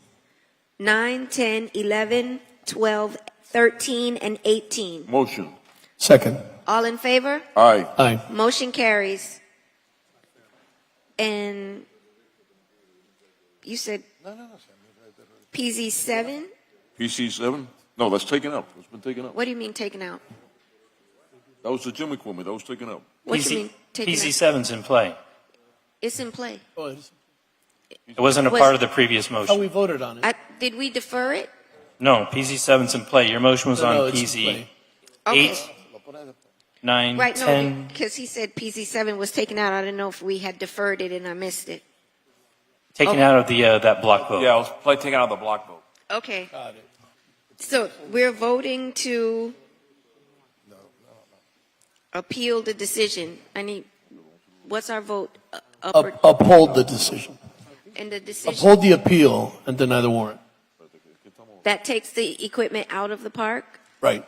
S2: 9, 10, 11, 12, 13, and 18?
S3: Motion?
S5: Second.
S2: All in favor?
S3: Aye.
S5: Aye.
S2: Motion carries. And you said PZ 7?
S3: PC 7? No, that's taken up. It's been taken up.
S2: What do you mean taken out?
S3: That was the gym equipment. That was taken up.
S2: What do you mean taken out?
S9: PZ7's in play.
S2: It's in play.
S5: Oh, it's
S9: It wasn't a
S2: Was-
S9: part of the previous
S5: how we
S9: motion.
S5: voted on it.
S2: Did we defer it?
S9: No, PZ7's in play. Your motion was
S5: No,
S9: on
S5: it's in
S9: PZ
S5: play.
S9: 8, 9,
S2: Right, no,
S9: 10.
S2: because he said PZ7 was taken out. I didn't know if we had deferred it and I missed it.
S9: Taken out of the that block vote.
S7: Yeah, it was taken out of the block vote.
S2: Okay.
S5: Got it.
S2: So we're voting to appeal the decision. What's our vote?
S5: Uphold the decision.
S2: And the decision,
S5: Uphold the appeal and deny the warrant.
S2: that takes the equipment out of the park?
S5: Right.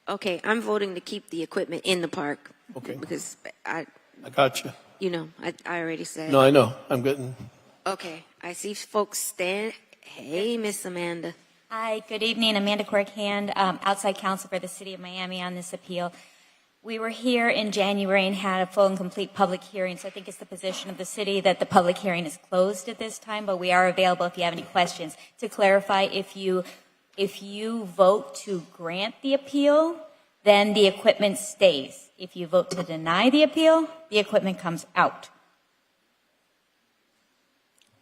S2: Okay, I'm voting to keep the equipment in the park.
S5: Okay.
S2: Because I
S5: got you.
S2: I already said.
S5: No, I know. I'm getting.
S2: Okay, I see folks stand. Hey, Miss Amanda.
S12: Hi, good evening. Amanda Corkhand, outside counsel for the City of Miami on this appeal. We were here in January and had a full and complete public hearing, so I think it's the position of the city that the public hearing is closed at this time, but we are available if you have any questions. To clarify, if you vote to grant the appeal, then the equipment stays. If you vote to deny the appeal, the equipment comes out.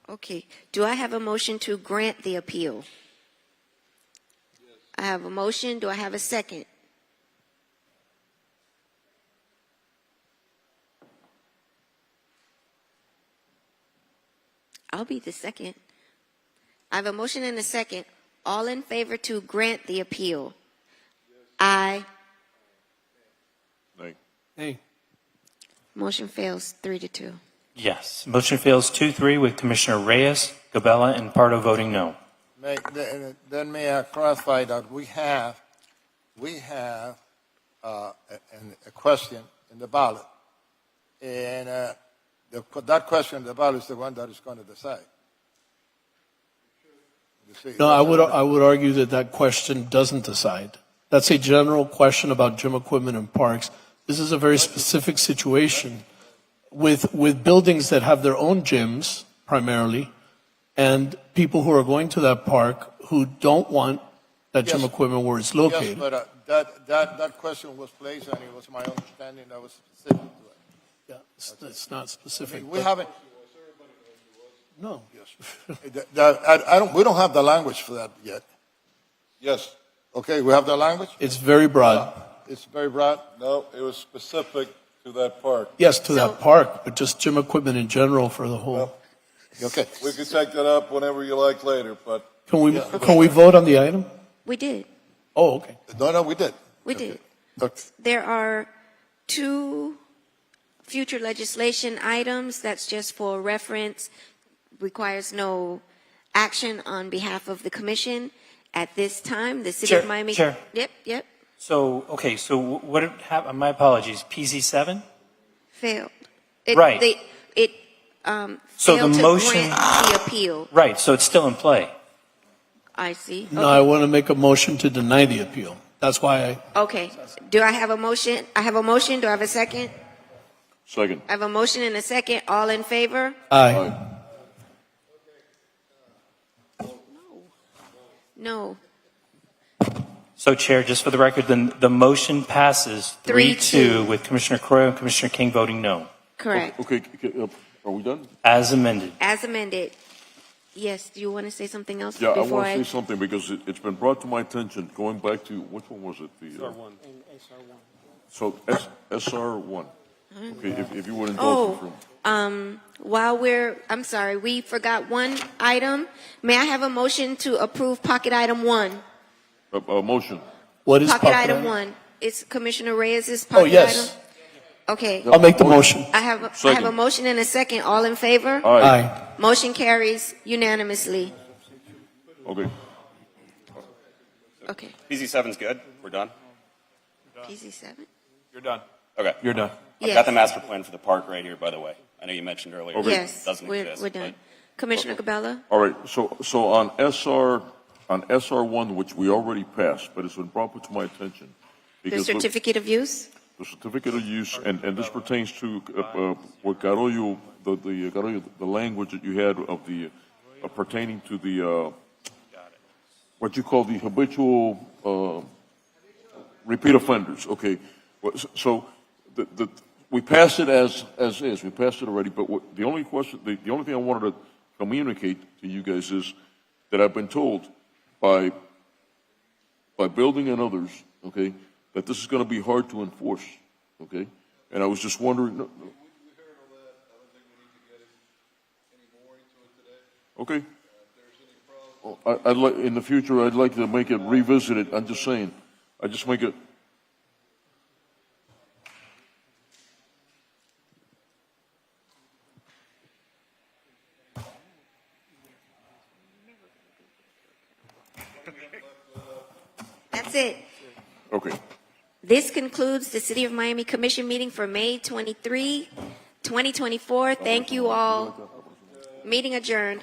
S2: Okay, do I have a motion to grant the appeal? I have a motion. Do I have a second? I'll be the second. I have a motion and a second. All in favor to grant the appeal? Aye.
S3: Nay.
S5: Hey.
S2: Motion fails 3-2.
S9: Yes. Motion fails 2-3 with Commissioner Reyes, Gabella, and Pardo voting no.
S8: Then may I clarify that we have a a question in the ballot, and that question in the ballot is the one that is going to decide. You see,
S5: No, I would argue that that question doesn't decide. That's a general question about gym equipment and parks. This is a very specific situation with buildings that have their own gyms primarily, and people who are going to that park who don't want that gym
S8: Yes.
S5: equipment where it's
S8: Yes,
S5: located.
S8: but that question was placed, and it was my understanding that was specific to it.
S5: Yeah, it's not specific.
S8: We
S5: but-
S8: haven't.
S5: No.
S8: We don't have the language for that yet.
S4: Yes,
S8: Okay, we have the language.
S5: It's very broad.
S8: It's very broad.
S4: no, it was specific to that park.
S5: Yes, to that park, but just gym equipment in general for the whole.
S8: Okay.
S4: We could take that up whenever you like later, but
S5: Can we vote on the item?
S2: We did.
S5: Oh, okay.
S8: No, we did.
S2: We did.
S8: Okay.
S2: There are 2 future legislation items that's just for reference, requires no action on behalf of the commission. At this time, the city of
S9: Chair,
S2: Miami.
S9: Chair.
S2: Yep,
S9: So, okay, so what happened? My apologies. PZ7?
S2: failed.
S9: Right.
S2: It
S9: So
S2: failed
S9: the
S2: to
S9: motion-
S2: grant the appeal.
S9: Right, so it's still in play.
S2: I see.
S5: No, I want to make a motion to deny the appeal. That's why
S2: Okay. Do I have a motion? I have a motion. Do I have a second?
S3: Second.
S2: I have a motion and a second. All in favor?
S5: aye.
S2: No.
S9: So, Chair, just for the record, the motion passes 3-2
S2: 3-2.
S9: with Commissioner Crowe and Commissioner King voting no,
S2: Correct.
S3: Okay, are we done?
S9: as amended.
S2: As amended. Yes. Do you want to say something else
S3: Yeah, I
S2: before
S3: want to say something because it's been brought to my attention, going back to, which one was it?
S1: SR1.
S3: So SR1. Okay, if you would indulge me
S2: Oh,
S3: for
S2: while I'm sorry, we forgot one item. May I have a motion to approve pocket item 1?
S3: a motion.
S5: What is
S2: Pocket
S5: pocket
S2: item
S5: item?
S2: 1. It's Commissioner Reyes's pocket
S5: yes.
S2: item? Okay.
S5: I'll make the motion.
S2: I have a
S3: Second.
S2: motion and a second. All in favor?
S3: Aye.
S5: Aye.
S2: Motion carries unanimously.
S3: Okay.
S2: Okay.
S13: PZ7 is good. We're done.
S2: PZ7?
S7: You're done.
S13: Okay.
S7: You're done.
S13: I've
S2: Yes.
S13: got the master plan for the park right here, by the way. I know you mentioned earlier.
S3: Okay.
S2: Yes,
S13: It doesn't
S2: we're
S13: exist.
S2: done.
S13: but-
S2: Commissioner Cabela?
S3: All right, so on SR1, which we already passed, but it's been brought to my attention.
S2: The
S3: because
S2: certificate of use?
S3: the certificate of use, and this pertains to what Carollo, the language that you had of the pertaining to the what you call the habitual repeat offenders. Okay, so we passed it as is. We passed it already. But the only question, the only thing I wanted to communicate to you guys is that I've been told by building and others, okay, that this is going to be hard to enforce, okay? And I was just wondering.
S4: we heard all that. I don't think we need to get any more into it today.
S3: Okay.
S4: If there's any problem,
S3: I'd like in the future. I'd like to make it revisited. I'm just saying. I just make it.
S2: That's it.
S3: Okay.
S2: This concludes the City of Miami Commission meeting for May 23, 2024. Thank you all. Meeting adjourned.